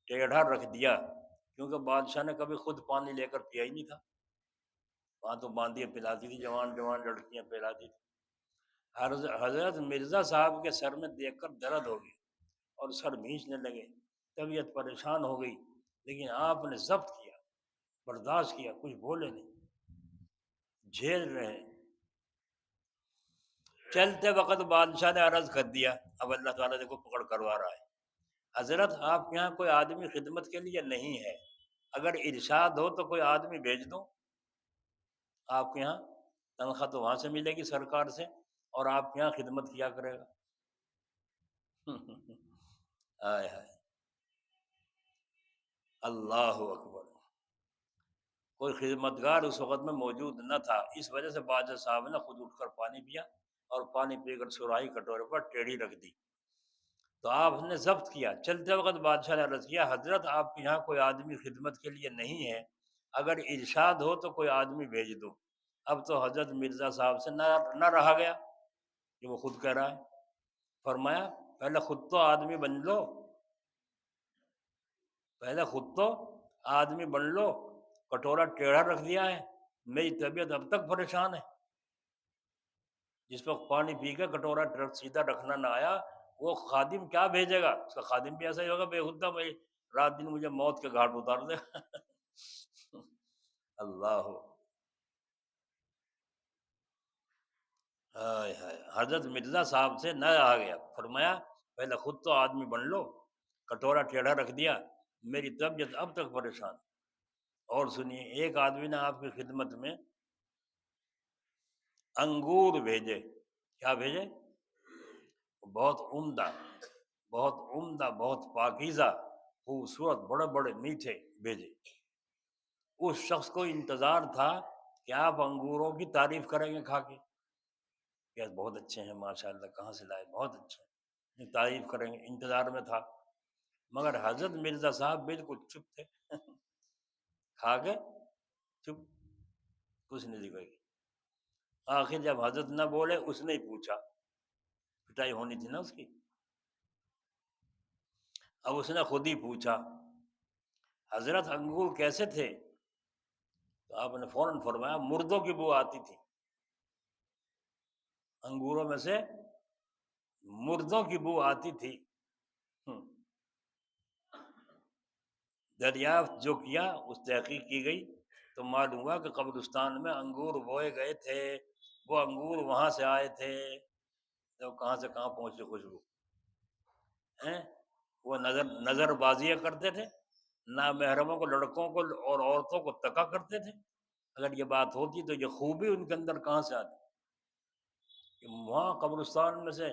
ٹیڑھا رکھ دیا، کیونکہ بادشاہ نے کبھی خود پانی لے کر پیا ہی نہیں تھا۔ وہاں تو باندیاں پلاتی تھی، جوان جوان لڑکیاں پلاتی تھی۔ حضرت مرزا صاحب کے سر میں دیکھ کر درد ہو گئی اور سر بھینچنے لگے، طبیعت پریشان ہو گئی، لیکن آپ نے ضبط کیا، برداشت کیا، کچھ بولے نہیں، جھیل رہے۔ چلتے وقت بادشاہ نے عرض کر دیا، اب اللہ تعالیٰ دیکھو پکڑ کروا رہا ہے، حضرت آپ کے یہاں کوئی آدمی خدمت کے لیے نہیں ہے، اگر ارشاد ہو تو کوئی آدمی بھیج دو، آپ کے یہاں تنخواہ تو وہاں سے ملے گی سرکار سے، اور آپ کے یہاں خدمت کیا کرے گا۔ ہائے ہائے، اللہ اکبر۔ کوئی خدمتگار اس وقت میں موجود نہ تھا، اس وجہ سے بادشاہ صاحب نے خود اٹھ کر پانی پیا اور پانی پی کر سراہی کٹورے پر ٹیڑھی رکھ دی تو آپ نے ضبط کیا۔ چلتے وقت بادشاہ نے عرض کیا، حضرت آپ کے یہاں کوئی آدمی خدمت کے لیے نہیں ہے، اگر ارشاد ہو تو کوئی آدمی بھیج دو۔ اب تو حضرت مرزا صاحب سے نہ رہا گیا کہ وہ خود کہہ رہا ہے۔ فرمایا پہلے خود تو آدمی بن لو، پہلے خود تو آدمی بن لو، کٹورا ٹیڑھا رکھ دیا ہے، میری طبیعت اب تک پریشان ہے۔ جس وقت پانی پی کے کٹورا سیدھا رکھنا نہ آیا، وہ خادم کیا بھیجے گا؟ اس کا خادم بھی ایسا ہی ہوگا، بے خودہ میں رات دن مجھے موت کے گھاٹ اتار دے۔ اللہ، ہائے ہائے، حضرت مرزا صاحب سے نہ رہا گیا، فرمایا پہلے خود تو آدمی بن لو، کٹورا ٹیڑھا رکھ دیا، میری طبیعت اب تک پریشان۔ اور سنیے، ایک آدمی نے آپ کی خدمت میں انگور بھیجے۔ کیا بھیجے؟ بہت عمدہ، بہت عمدہ، بہت پاکیزہ، خوبصورت، بڑے بڑے میٹھے بھیجے۔ اس شخص کو انتظار تھا کہ آپ انگوروں کی تعریف کریں گے کھا کے، کہ بہت اچھے ہیں ماشاءاللہ، کہاں سے لائے، بہت اچھے ہیں، تعریف کریں گے، انتظار میں تھا۔ مگر حضرت مرزا صاحب بالکل چپ تھے، کھا کے چپ، کچھ نہیں دکھائی۔ آخر جب حضرت نہ بولے، اس نے ہی پوچھا، پٹائی ہونی تھی نا اس کی، اب اس نے خود ہی پوچھا، حضرت انگور کیسے تھے؟ تو آپ نے فوراً فرمایا مردوں کی بو آتی تھی، انگوروں میں سے مردوں کی بو آتی تھی۔ دریافت جو کیا، اس تحقیق کی گئی تو معلوم ہوا کہ قبرستان میں انگور بوئے گئے تھے، وہ انگور وہاں سے آئے تھے، تو کہاں سے کہاں پہنچے خوشبو ہیں۔ وہ نظر بازیاں کرتے تھے، نامحرموں کو، لڑکوں کو اور عورتوں کو تکا کرتے تھے۔ اگر یہ بات ہوتی تو یہ خوبی ان کے اندر کہاں سے آتی کہ وہاں قبرستان میں سے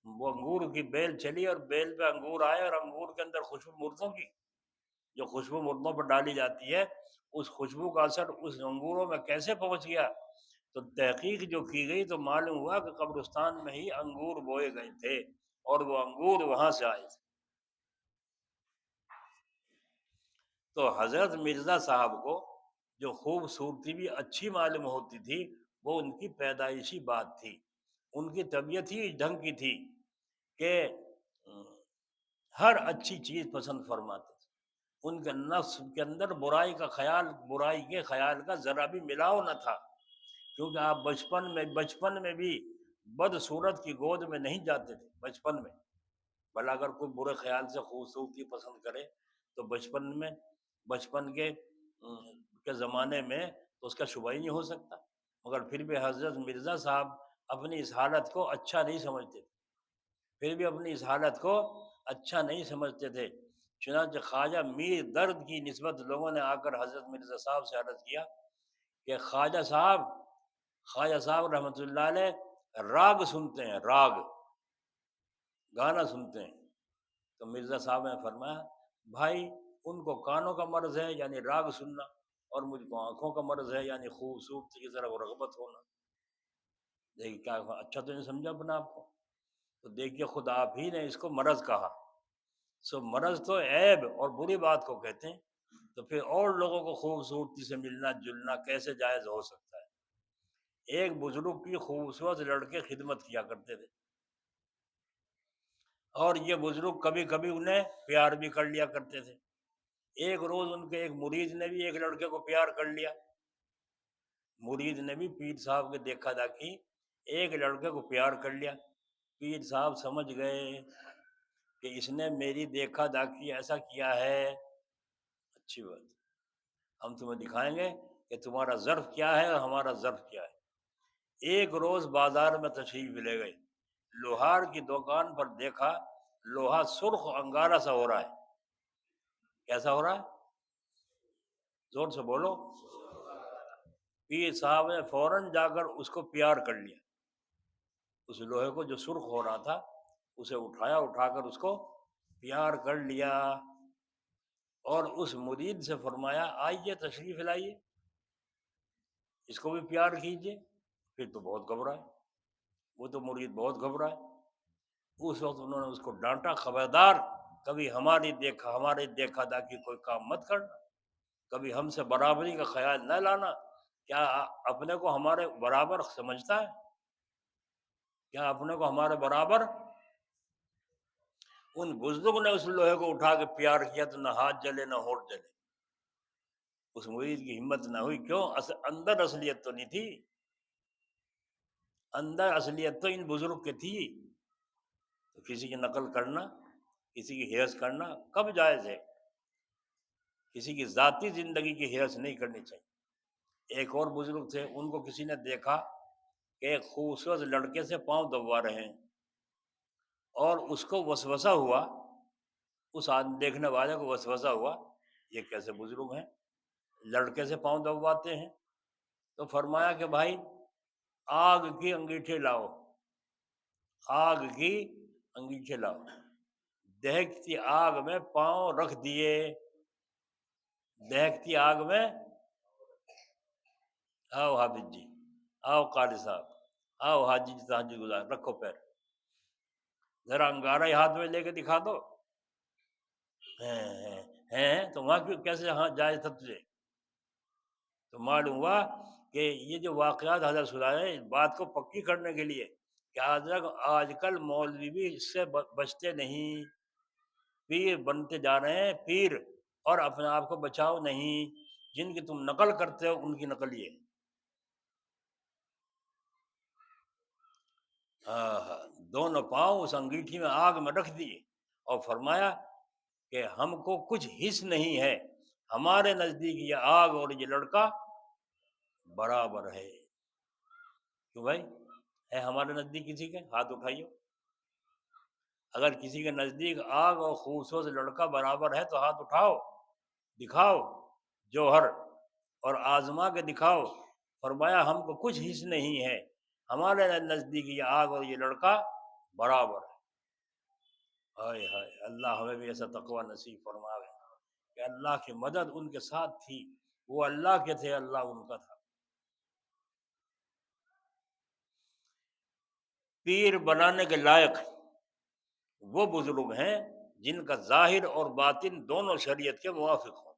وہ انگور کی بیل چلی اور بیل پہ انگور آئے، اور انگور کے اندر خوشبو مردوں کی، جو خوشبو مردوں پر ڈالی جاتی ہے، اس خوشبو کا اثر اس انگوروں میں کیسے پہنچ گیا؟ تو تحقیق جو کی گئی تو معلوم ہوا کہ قبرستان میں ہی انگور بوئے گئے تھے اور وہ انگور وہاں سے آئے تھے۔ تو حضرت مرزا صاحب کو جو خوبصورتی بھی اچھی معلوم ہوتی تھی، وہ ان کی پیدائشی بات تھی، ان کی طبیعت ہی اس ڈھنگ کی تھی کہ ہر اچھی چیز پسند فرماتے تھے۔ ان کے نفس کے اندر برائی کے خیال کا ذرا بھی ملاؤ نہ تھا، کیونکہ آپ بچپن میں بھی بد صورت کی گود میں نہیں جاتے تھے بچپن میں۔ بھلا اگر کوئی برے خیال سے خوبصورتی پسند کرے تو بچپن کے زمانے میں تو اس کا شبہ ہی نہیں ہو سکتا، مگر پھر بھی حضرت مرزا صاحب اپنی اس حالت کو اچھا نہیں سمجھتے تھے، چنانچہ خواجہ میر درد کی نسبت لوگوں نے آ کر حضرت مرزا صاحب سے عرض کیا کہ خواجہ صاحب رحمۃ اللہ علیہ راگ سنتے ہیں، گانا سنتے ہیں۔ تو مرزا صاحب نے فرمایا بھائی ان کو کانوں کا مرض ہے یعنی راگ سننا، اور مجھ کو آنکھوں کا مرض ہے یعنی خوبصورتی کی طرف رغبت ہونا۔ دیکھیے کیا اچھا تو نہیں سمجھا اپنا آپ کو، تو دیکھیے خود آپ ہی نے اس کو مرض کہا۔ مرض تو عیب اور بری بات کو کہتے ہیں، تو پھر اور لوگوں کو خوبصورتی سے ملنا جلنا کیسے جائز ہو سکتا ہے؟ ایک بزرگ کی خوبصورت لڑکے خدمت کیا کرتے تھے، اور یہ بزرگ کبھی کبھی انہیں پیار بھی کر لیا کرتے تھے۔ ایک روز ان کے ایک مرید نے بھی ایک لڑکے کو پیار کر لیا، مرید نے بھی پیر صاحب کے دیکھا دیکھی ایک لڑکے کو پیار کر لیا۔ پیر صاحب سمجھ گئے کہ اس نے میری دیکھا دیکھی ایسا کیا ہے، اچھی بات، ہم تمہیں دکھائیں گے کہ تمہارا ظرف کیا ہے اور ہمارا ظرف کیا ہے۔ ایک روز بازار میں تشریف لے گئے، لوہار کی دکان پر دیکھا لوہا سرخ انگارہ سا ہو رہا ہے۔ کیسا ہو رہا ہے؟ زور سے بولو۔ پیر صاحب نے فوراً جا کر اس کو پیار کر لیا، اس لوہے کو جو سرخ ہو رہا تھا اسے اٹھا کر اس کو پیار کر لیا، اور اس مرید سے فرمایا آئیے تشریف لائیے، اس کو بھی پیار کیجیے۔ پھر تو بہت گھبرائے، وہ تو مرید بہت گھبرائے۔ اس وقت انہوں نے اس کو ڈانٹا، خبردار کبھی ہمارے دیکھا داکھی کوئی کام مت کرنا، کبھی ہم سے برابری کا خیال نہ لانا۔ کیا اپنے کو ہمارے برابر سمجھتا ہے؟ کیا اپنے کو ہمارے برابر؟ ان بزرگ نے اس لوہے کو اٹھا کے پیار کیا تو نہ ہاتھ جلے نہ ہونٹ جلے۔ اس مرید کی ہمت نہ ہوئی، کیوں؟ اندر اصلیت تو نہیں تھی، اندر اصلیت تو ان بزرگ کی تھی۔ تو کسی کی نقل کرنا، کسی کی حیرت کرنا کب جائز ہے؟ کسی کی ذاتی زندگی کی حیرت نہیں کرنی چاہیے۔ ایک اور بزرگ تھے، ان کو کسی نے دیکھا کہ ایک خوبصورت لڑکے سے پاؤں دبوا رہے ہیں، اور اس کو وسوسہ ہوا، اس دیکھنے والے کو وسوسہ ہوا یہ کیسے بزرگ ہیں، لڑکے سے پاؤں دبواتے ہیں؟ تو فرمایا کہ بھائی آگ کی انگیٹھی لاؤ، آگ کی انگیٹھی لاؤ۔ دہکتی آگ میں پاؤں رکھ دیے، دہکتی آگ میں، آؤ حافظ جی، آؤ قاری صاحب، آؤ حاجی جی تحجد گزار، رکھو پیر، ذرا انگارہ ہی ہاتھ میں لے کے دکھا دو۔ ہیں تو وہاں کیسے ہاں جائز تھا تجھے؟ تو معلوم ہوا کہ یہ جو واقعات حضرت سنائے اس بات کو پکی کرنے کے لیے کہ آج کل مولوی بھی اس سے بچتے نہیں، پیر بنتے جا رہے ہیں پیر، اور اپنے آپ کو بچاؤ نہیں۔ جن کی تم نقل کرتے ہو ان کی نقل یہ، دونوں پاؤں اس انگیٹھی میں آگ میں رکھ دیے، اور فرمایا کہ ہم کو کچھ حس نہیں ہے، ہمارے نزدیک یہ آگ اور یہ لڑکا برابر ہے۔ کیوں بھائی؟ ہے ہمارے نزدیک کسی کے؟ ہاتھ اٹھائیے۔ اگر کسی کے نزدیک آگ اور خوبصورت لڑکا برابر ہے تو ہاتھ اٹھاؤ، دکھاؤ جوہر، اور آزما کے دکھاؤ۔ فرمایا ہم کو کچھ حس نہیں ہے، ہمارے نزدیک یہ آگ اور یہ لڑکا برابر ہے۔ ہائے ہائے، اللہ ہمیں بھی ایسا تقوی نصیب فرمائے کہ اللہ کی مدد ان کے ساتھ تھی، وہ اللہ کے تھے، اللہ ان کا تھا۔ پیر بنانے کے لائق وہ بزرگ ہیں جن کا ظاہر اور باطن دونوں شریعت کے موافق ہوں۔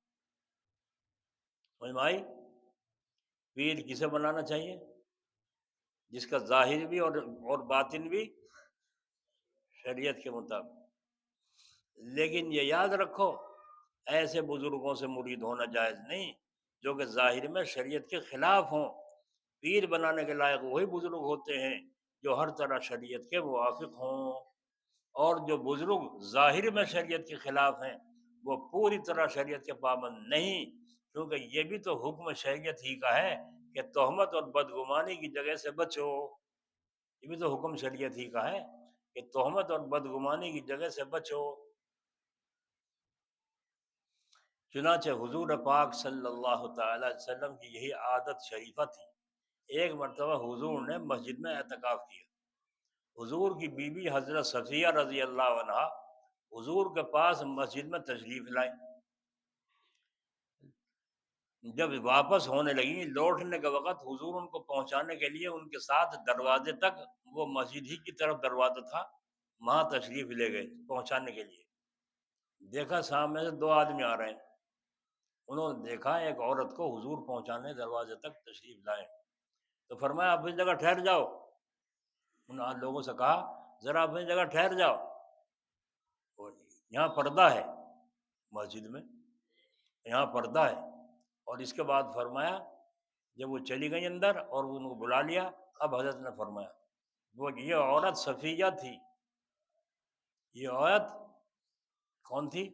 سمجھ میں آئی؟ پیر کسے بنانا چاہیے؟ جس کا ظاہر بھی اور باطن بھی شریعت کے مطابق. لیکن یہ یاد رکھو ایسے بزرگوں سے مرید ہونا جائز نہیں جو کہ ظاہر میں شریعت کے خلاف ہوں. پیر بنانے کے لائق وہی بزرگ ہوتے ہیں جو ہر طرح شریعت کے موافق ہوں، اور جو بزرگ ظاہر میں شریعت کے خلاف ہیں وہ پوری طرح شریعت کے پابند نہیں، کیونکہ یہ بھی تو حکم شریعت ہی کا ہے کہ تہمت اور بدگمانی کی جگہ سے بچو. یہ بھی تو حکم شریعت ہی کا ہے کہ تہمت اور بدگمانی کی جگہ سے بچو. چنانچہ حضور پاک صلی اللہ تعالی علیہ وسلم کی یہی عادت شریفہ تھی. ایک مرتبہ حضور نے مسجد میں اعتکاف کیا. حضور کی بیوی حضرت صفیہ رضی اللہ عنہا حضور کے پاس مسجد میں تشریف لائیں. جب واپس ہونے لگی لوٹنے کے وقت حضور ان کو پہنچانے کے لیے ان کے ساتھ دروازے تک، وہ مسجد ہی کی طرف دروازہ تھا، وہاں تشریف لے گئے پہنچانے کے لیے. دیکھا سامنے سے دو آدمی آ رہے ہیں. انہوں نے دیکھا ایک عورت کو حضور پہنچانے دروازے تک تشریف لائے، تو فرمایا اپنی جگہ ٹھہر جاؤ. ان لوگوں سے کہا ذرا اپنی جگہ ٹھہر جاؤ، اور یہاں پردہ ہے مسجد میں، یہاں پردہ ہے. اور اس کے بعد فرمایا جب وہ چلی گئی اندر اور ان کو بلا لیا، اب حضرت نے فرمایا وہ یہ عورت صفیہ تھی. یہ عورت کون تھی؟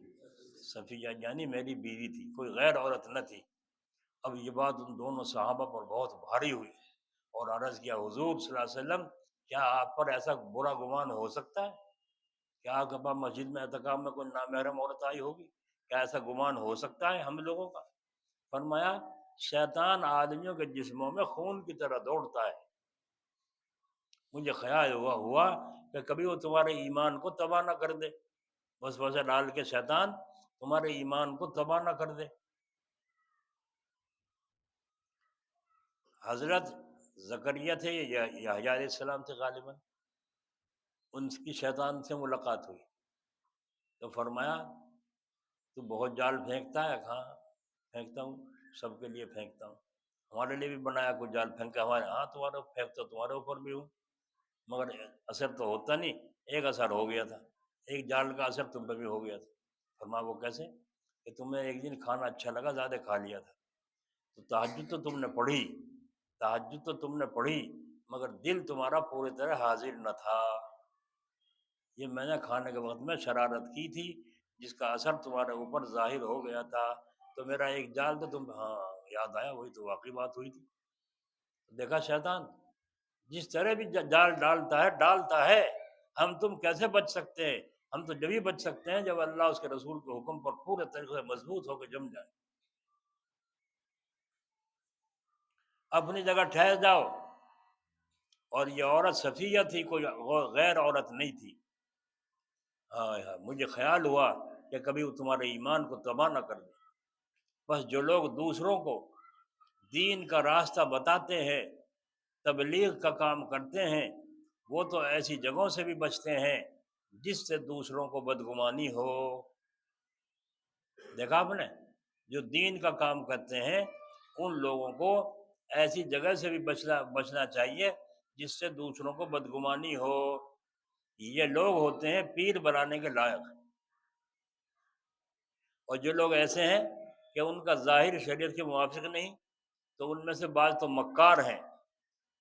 صفیہ، یعنی میری بیوی تھی، کوئی غیر عورت نہ تھی. اب یہ بات ان دونوں صحابہ پر بہت بھاری ہوئی اور عرض کیا حضور صلی اللہ علیہ وسلم کیا آپ پر ایسا برا گمان ہو سکتا ہے؟ کیا آپ کے پاس مسجد میں اعتکاف میں کوئی نامحرم عورت آئی ہوگی؟ کیا ایسا گمان ہو سکتا ہے ہم لوگوں کا؟ فرمایا شیطان آدمیوں کے جسموں میں خون کی طرح دوڑتا ہے، مجھے خیال ہوا کہ کبھی وہ تمہارے ایمان کو تباہ نہ کر دے، وسوسہ ڈال کے شیطان تمہارے ایمان کو تباہ نہ کر دے. حضرت زکریا تھے یا یحییٰ علیہ السلام تھے غالباً، ان کی شیطان سے ملاقات ہوئی تو فرمایا تو بہت جال پھینکتا ہے. ہاں پھینکتا ہوں، سب کے لیے پھینکتا ہوں، ہمارے لیے بھی بنایا کوئی جال پھینک کے ہمارے، ہاں تمہارے پھینکتا تمہارے اوپر بھی ہوں، مگر اثر تو ہوتا نہیں. ایک اثر ہو گیا تھا، ایک جال کا اثر تم پہ بھی ہو گیا تھا. فرمایا وہ کیسے؟ کہ تمہیں ایک دن کھانا اچھا لگا، زیادہ کھا لیا تھا، تو تہجد تو تم نے پڑھی، تہجد تو تم نے پڑھی، مگر دل تمہارا پوری طرح حاضر نہ تھا. یہ میں نے کھانے کے وقت میں شرارت کی تھی جس کا اثر تمہارے اوپر ظاہر ہو گیا تھا، تو میرا ایک جال تو تم، ہاں یاد آیا، وہی تو واقعی بات ہوئی تھی. دیکھا شیطان جس طرح بھی جال ڈالتا ہے. ہم تم کیسے بچ سکتے ہیں؟ ہم تو جبھی بچ سکتے ہیں جب اللہ اس کے رسول کے حکم پر پورے طریقے سے مضبوط ہو کے جم جائے. اپنی جگہ ٹھہر جاؤ. اور یہ عورت صفیہ تھی، کوئی غیر عورت نہیں تھی. ہاں مجھے خیال ہوا کہ کبھی وہ تمہارے ایمان کو تباہ نہ کر دے. بس جو لوگ دوسروں کو دین کا راستہ بتاتے ہیں، تبلیغ کا کام کرتے ہیں، وہ تو ایسی جگہوں سے بھی بچتے ہیں جس سے دوسروں کو بدگمانی ہو. دیکھا آپ نے، جو دین کا کام کرتے ہیں ان لوگوں کو ایسی جگہ سے بھی بچنا چاہیے جس سے دوسروں کو بدگمانی ہو. یہ لوگ ہوتے ہیں پیر بنانے کے لائق. اور جو لوگ ایسے ہیں کہ ان کا ظاہر شریعت کے موافق نہیں، تو ان میں سے بعض تو مکار ہیں،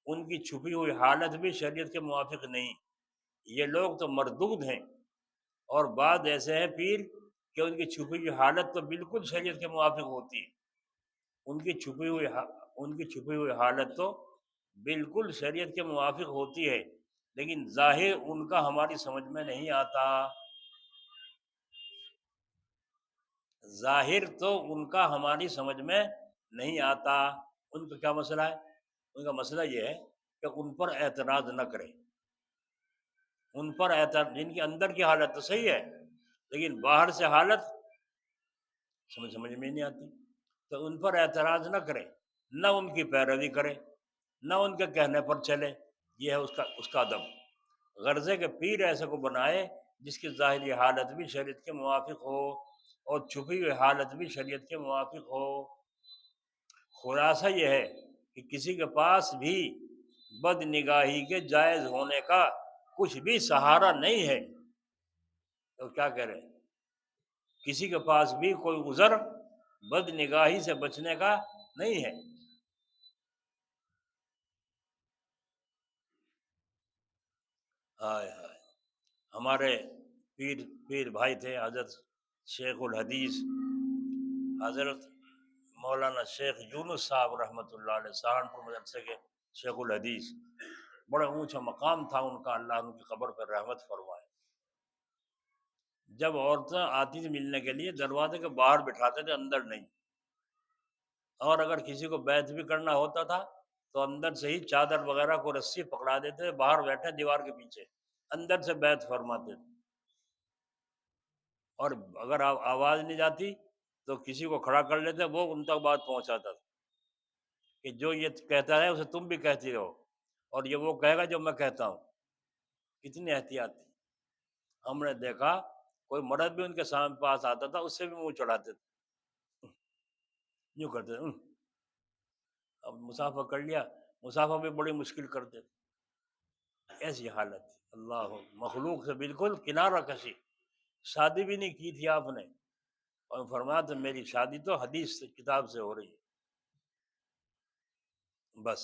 ان کی چھپی ہوئی حالت بھی شریعت کے موافق نہیں. یہ لوگ تو مردود ہیں. اور بعض ایسے ہیں پیر کہ ان کی چھپی ہوئی حالت تو بالکل شریعت کے موافق ہوتی ہے. ان کی چھپی ہوئی حالت تو بالکل شریعت کے موافق ہوتی ہے، لیکن ظاہر ان کا ہماری سمجھ میں نہیں آتا. ظاہر تو ان کا ہماری سمجھ میں نہیں آتا. ان کا کیا مسئلہ ہے؟ ان کا مسئلہ یہ ہے کہ ان پر اعتراض نہ کریں. ان پر اعتراض، جن کے اندر کی حالت تو صحیح ہے لیکن باہر سے حالت سمجھ میں نہیں آتی، تو ان پر اعتراض نہ کریں، نہ ان کی پیروی کریں، نہ ان کے کہنے پر چلے. یہ ہے اس کا ادب. غرضے کے پیر ایسے کو بنائے جس کی ظاہری حالت بھی شریعت کے موافق ہو اور چھپی ہوئی حالت بھی شریعت کے موافق ہو. خلاصہ یہ ہے کہ کسی کے پاس بھی بد نگاہی کے جائز ہونے کا کچھ بھی سہارا نہیں ہے۔ تو کیا کہہ رہے ہیں؟ کسی کے پاس بھی کوئی عذر بد نگاہی سے بچنے کا نہیں ہے۔ ہائے ہائے، ہمارے پیر بھائی تھے حضرت شیخ الحدیث حضرت مولانا شیخ یونس صاحب رحمۃ اللہ علیہ، سہارنپور مدرسے کے شیخ الحدیث، بڑا اونچا مقام تھا ان کا، اللہ ان کی قبر پر رحمت فرمائے۔ جب عورتیں آتی تھی ملنے کے لیے دروازے کے باہر بٹھاتے تھے، اندر نہیں، اور اگر کسی کو بیعت بھی کرنا ہوتا تھا تو اندر سے ہی چادر وغیرہ کو رسی پکڑا دیتے تھے، باہر بیٹھے دیوار کے پیچھے، اندر سے بیعت فرماتے تھے۔ اور اگر آواز نہیں جاتی تو کسی کو کھڑا کر لیتے، وہ ان تک بات پہنچاتا تھا کہ جو یہ کہتا ہے اسے تم بھی کہتی رہو، اور یہ وہ کہے گا جو میں کہتا ہوں۔ کتنی احتیاط تھی۔ ہم نے دیکھا کوئی مرد بھی ان کے سامنے پاس آتا تھا، اس سے بھی منہ چڑھاتے تھے، یوں کرتے تھے۔ اب مسافہ کر لیا، مسافہ بھی بڑی مشکل کرتے تھے۔ ایسی حالت تھی۔ اللہ، مخلوق سے بالکل کنارہ کشی۔ شادی بھی نہیں کی تھی آپ نے، اور فرمایا تو میری شادی تو حدیث کتاب سے ہو رہی ہے۔ بس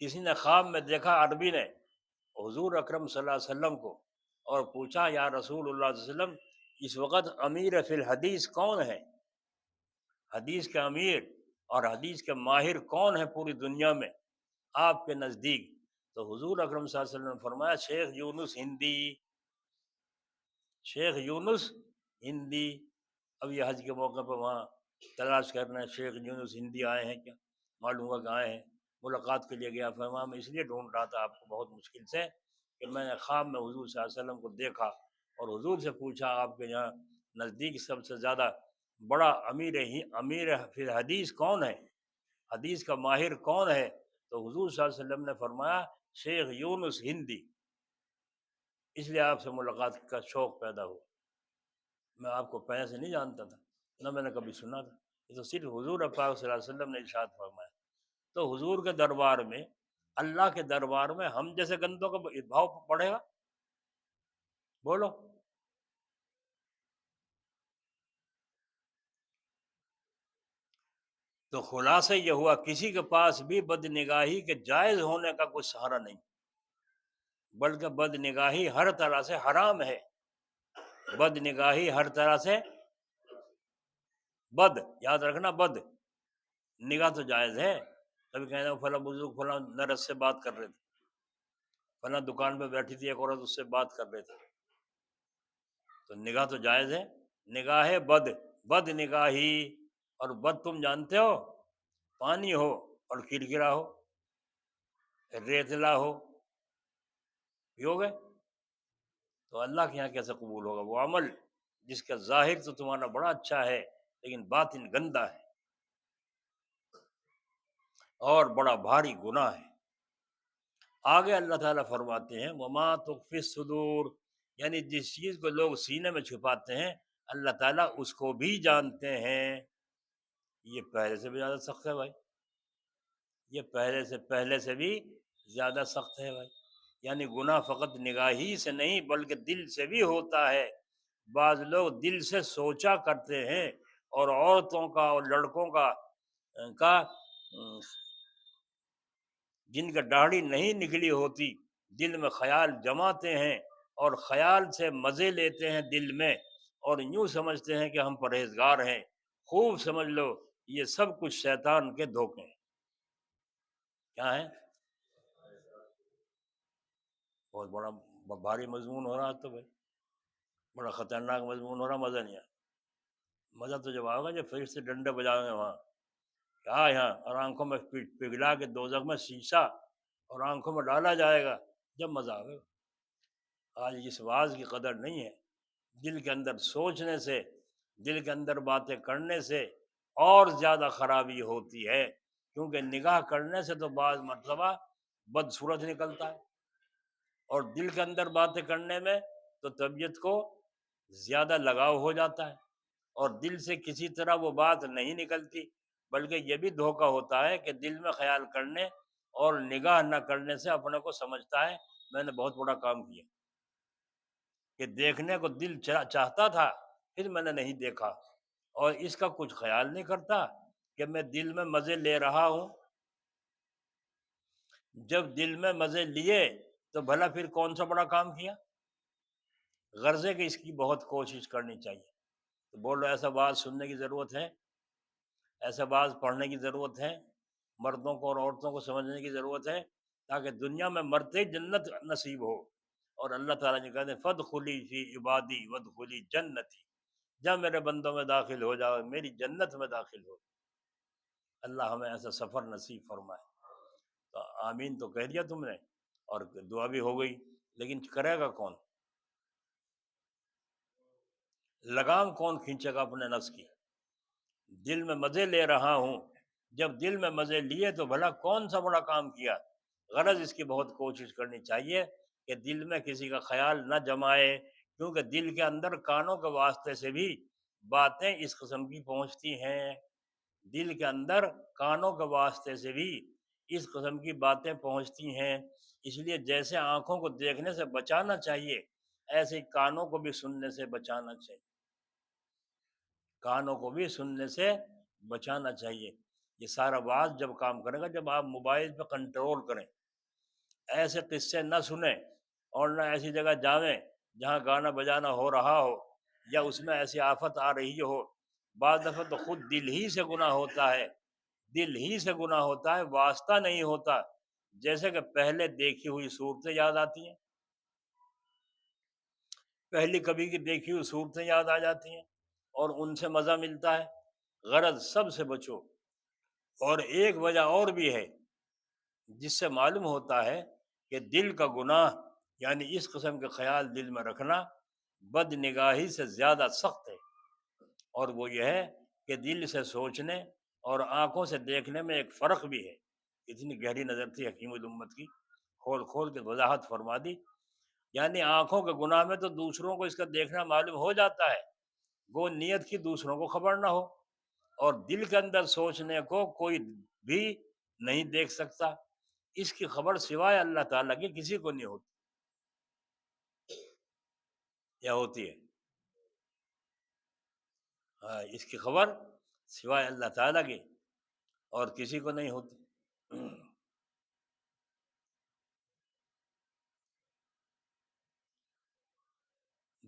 کسی نے خواب میں دیکھا عربی نے حضور اکرم صلی اللہ علیہ وسلم کو، اور پوچھا یا رسول اللہ صلی اللہ علیہ وسلم، اس وقت امیر فی الحدیث کون ہے؟ حدیث کے امیر اور حدیث کے ماہر کون ہے پوری دنیا میں آپ کے نزدیک؟ تو حضور اکرم صلی اللہ علیہ وسلم نے فرمایا شیخ یونس ہندی، شیخ یونس ہندی۔ اب یہ حج کے موقع پہ وہاں تلاش کر رہے ہیں شیخ یونس ہندی آئے ہیں کیا، معلوم ہوا کہ آئے ہیں، ملاقات کے لیے گیا، فرمایا میں اس لیے ڈھونڈ رہا تھا آپ کو بہت مشکل سے کہ میں نے خواب میں حضور صلی اللہ علیہ وسلم کو دیکھا، اور حضور سے پوچھا آپ کے یہاں نزدیک سب سے زیادہ بڑا امیر فی الحدیث کون ہے، حدیث کا ماہر کون ہے؟ تو حضور صلی اللہ علیہ وسلم نے فرمایا شیخ یونس ہندی۔ اس لیے آپ سے ملاقات کا شوق پیدا ہوا۔ میں آپ کو پہلے سے نہیں جانتا تھا، نہ میں نے کبھی سنا تھا، یہ تو صرف حضور پاک صلی اللہ علیہ وسلم نے ارشاد فرمایا۔ تو حضور کے دربار میں، اللہ کے دربار میں ہم جیسے گندوں کا بھاؤ پڑے گا؟ بولو۔ تو خلاصہ یہ ہوا کسی کے پاس بھی بد نگاہی کے جائز ہونے کا کوئی سہارا نہیں، بلکہ بد نگاہی ہر طرح سے حرام ہے۔ بد نگاہی ہر طرح سے بد، یاد رکھنا، بد نگاہ تو جائز ہے۔ کبھی کہنا فلاں بزرگ فلاں نرس سے بات کر رہے تھے، فلاں دکان پہ بیٹھی تھی ایک عورت اس سے بات کر رہے تھے، تو نگاہ تو جائز ہے۔ نگاہ بد، بد نگاہی، اور بد تم جانتے ہو، پانی ہو اور کرکرا ہو، ریتلا ہو، پیو گے تو اللہ کے یہاں کیسے قبول ہوگا وہ عمل جس کا ظاہر تو تمہارا بڑا اچھا ہے لیکن باطن گندا ہے اور بڑا بھاری گناہ ہے۔ آگے اللہ تعالیٰ فرماتے ہیں وما تخفی الصدور، یعنی جس چیز کو لوگ سینے میں چھپاتے ہیں اللہ تعالیٰ اس کو بھی جانتے ہیں۔ یہ پہلے سے بھی زیادہ سخت ہے بھائی، یہ پہلے سے بھی زیادہ سخت ہے بھائی۔ یعنی گناہ فقط نگاہی سے نہیں بلکہ دل سے بھی ہوتا ہے۔ بعض لوگ دل سے سوچا کرتے ہیں، اور عورتوں کا اور لڑکوں کا جن کا داڑھی نہیں نکلی ہوتی دل میں خیال جماتے ہیں، اور خیال سے مزے لیتے ہیں دل میں، اور یوں سمجھتے ہیں کہ ہم پرہیزگار ہیں۔ خوب سمجھ لو یہ سب کچھ شیطان کے دھوکے ہیں۔ کیا ہے؟ بہت بڑا بھاری مضمون ہو رہا تو بھائی، بڑا خطرناک مضمون ہو رہا، مزہ نہیں آیا۔ مزہ تو جب آئے گا جب پھر سے ڈنڈے بجائیں گے وہاں، کیا یہاں، اور آنکھوں میں پگھلا کے دوزخ میں شیشہ اور آنکھوں میں ڈالا جائے گا، جب مزہ آئے گا۔ آج اس واز کی قدر نہیں ہے۔ دل کے اندر سوچنے سے، دل کے اندر باتیں کرنے سے اور زیادہ خرابی ہوتی ہے، کیونکہ نگاہ کرنے سے تو بعض مرتبہ بدصورت نکلتا ہے، اور دل کے اندر باتیں کرنے میں تو طبیعت کو زیادہ لگاؤ ہو جاتا ہے، اور دل سے کسی طرح وہ بات نہیں نکلتی، بلکہ یہ بھی دھوکہ ہوتا ہے کہ دل میں خیال کرنے اور نگاہ نہ کرنے سے اپنے کو سمجھتا ہے میں نے بہت بڑا کام کیا، کہ دیکھنے کو دل چاہتا تھا، پھر میں نے نہیں دیکھا، اور اس کا کچھ خیال نہیں کرتا کہ میں دل میں مزے لے رہا ہوں۔ جب دل میں مزے لیے تو بھلا پھر کون سا بڑا کام کیا؟ غرض ہے کہ اس کی بہت کوشش کرنی چاہیے۔ تو بولو ایسا بات سننے کی ضرورت ہے، ایسا بات پڑھنے کی ضرورت ہے، مردوں کو اور عورتوں کو سمجھنے کی ضرورت ہے، تاکہ دنیا میں مرتے ہی جنت نصیب ہو۔ اور اللہ تعالیٰ نے کہتے ہیں فَادْخُلِي فِي عِبَادِي وَادْخُلِي جنتی، جب میرے بندوں میں داخل ہو جاؤ، میری جنت میں داخل ہو۔ اللہ ہمیں ایسا سفر نصیب فرمائے۔ تو آمین تو کہہ دیا تم نے، اور دعا بھی ہو گئی، لیکن کرے گا کون؟ لگام کون کھینچے گا اپنے نفس کی؟ دل میں مزے لے رہا ہوں، جب دل میں مزے لیے تو بھلا کون سا بڑا کام کیا؟ غرض اس کی بہت کوشش کرنی چاہیے کہ دل میں کسی کا خیال نہ جمائے، کیونکہ دل کے اندر کانوں کے واسطے سے بھی باتیں اس قسم کی پہنچتی ہیں، دل کے اندر کانوں کے واسطے سے بھی اس قسم کی باتیں پہنچتی ہیں۔ اس لیے جیسے آنکھوں کو دیکھنے سے بچانا چاہیے، ایسے کانوں کو بھی سننے سے بچانا چاہیے، کانوں کو بھی سننے سے بچانا چاہیے۔ یہ سارا بات جب کام کرے گا جب آپ موبائل پہ کنٹرول کریں، ایسے قصے نہ سنیں، اور نہ ایسی جگہ جاویں جہاں گانا بجانا ہو رہا ہو یا اس میں ایسی آفت آ رہی ہو۔ بعض دفعہ تو خود دل ہی سے گناہ ہوتا ہے، دل ہی سے گناہ ہوتا ہے، واسطہ نہیں ہوتا، جیسے کہ پہلے دیکھی ہوئی صورتیں یاد آتی ہیں، پہلی کبھی کی دیکھی ہوئی صورتیں یاد آ جاتی ہیں اور ان سے مزہ ملتا ہے۔ غرض سب سے بچو۔ اور ایک وجہ اور بھی ہے جس سے معلوم ہوتا ہے کہ دل کا گناہ، یعنی اس قسم کے خیال دل میں رکھنا، بد نگاہی سے زیادہ سخت ہے، اور وہ یہ ہے کہ دل سے سوچنے اور آنکھوں سے دیکھنے میں ایک فرق بھی ہے۔ اتنی گہری نظر تھی حکیم الامت کی، کھول کھول کے وضاحت فرما دی۔ یعنی آنکھوں کے گناہ میں تو دوسروں کو اس کا دیکھنا معلوم ہو جاتا ہے، وہ نیت کی دوسروں کو خبر نہ ہو، اور دل کے اندر سوچنے کو کوئی بھی نہیں دیکھ سکتا، اس کی خبر سوائے اللہ تعالیٰ کی کسی کو نہیں ہوتی، یا ہوتی ہے؟ ہاں، اس کی خبر سوائے اللہ تعالیٰ کی اور کسی کو نہیں ہوتی۔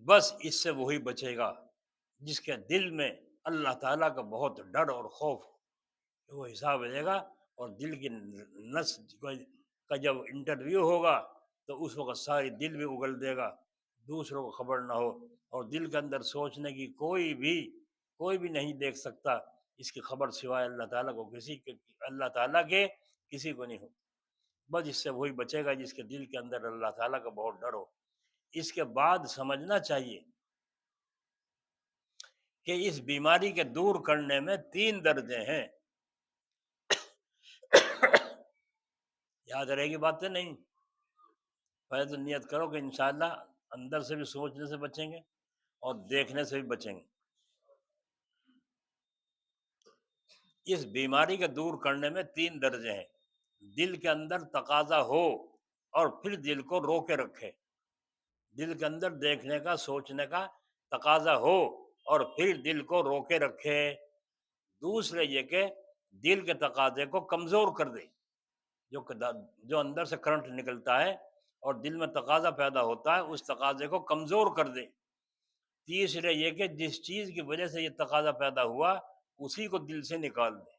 بس اس سے وہی بچے گا جس کے دل میں اللہ تعالیٰ کا بہت ڈر اور خوف ہو، کہ وہ حساب لے گا، اور دل کی نس کا جب انٹرویو ہوگا تو اس وقت ساری دل بھی اگل دے گا، دوسروں کو خبر نہ ہو، اور دل کے اندر سوچنے کی کوئی بھی نہیں دیکھ سکتا، اس کی خبر سوائے اللہ تعالیٰ کو اللہ تعالیٰ کے کسی کو نہیں ہو۔ بس اس سے وہی بچے گا جس کے دل کے اندر اللہ تعالیٰ کا بہت ڈر ہو۔ اس کے بعد سمجھنا چاہیے کہ اس بیماری کے دور کرنے میں 3 درجے ہیں۔ یاد رہے گی باتیں؟ نہیں، پہلے تو نیت کرو کہ انشاءاللہ اندر سے بھی سوچنے سے بچیں گے اور دیکھنے سے بھی بچیں گے۔ اس بیماری کے دور کرنے میں 3 درجے ہیں۔ دل کے اندر تقاضا ہو اور پھر دل کو رو کے رکھے، دل کے اندر دیکھنے کا سوچنے کا تقاضا ہو اور پھر دل کو رو کے رکھے۔ دوسرے یہ کہ دل کے تقاضے کو کمزور کر دے، جو اندر سے کرنٹ نکلتا ہے اور دل میں تقاضا پیدا ہوتا ہے اس تقاضے کو کمزور کر دے۔ تیسرے یہ کہ جس چیز کی وجہ سے یہ تقاضا پیدا ہوا اسی کو دل سے نکال دے،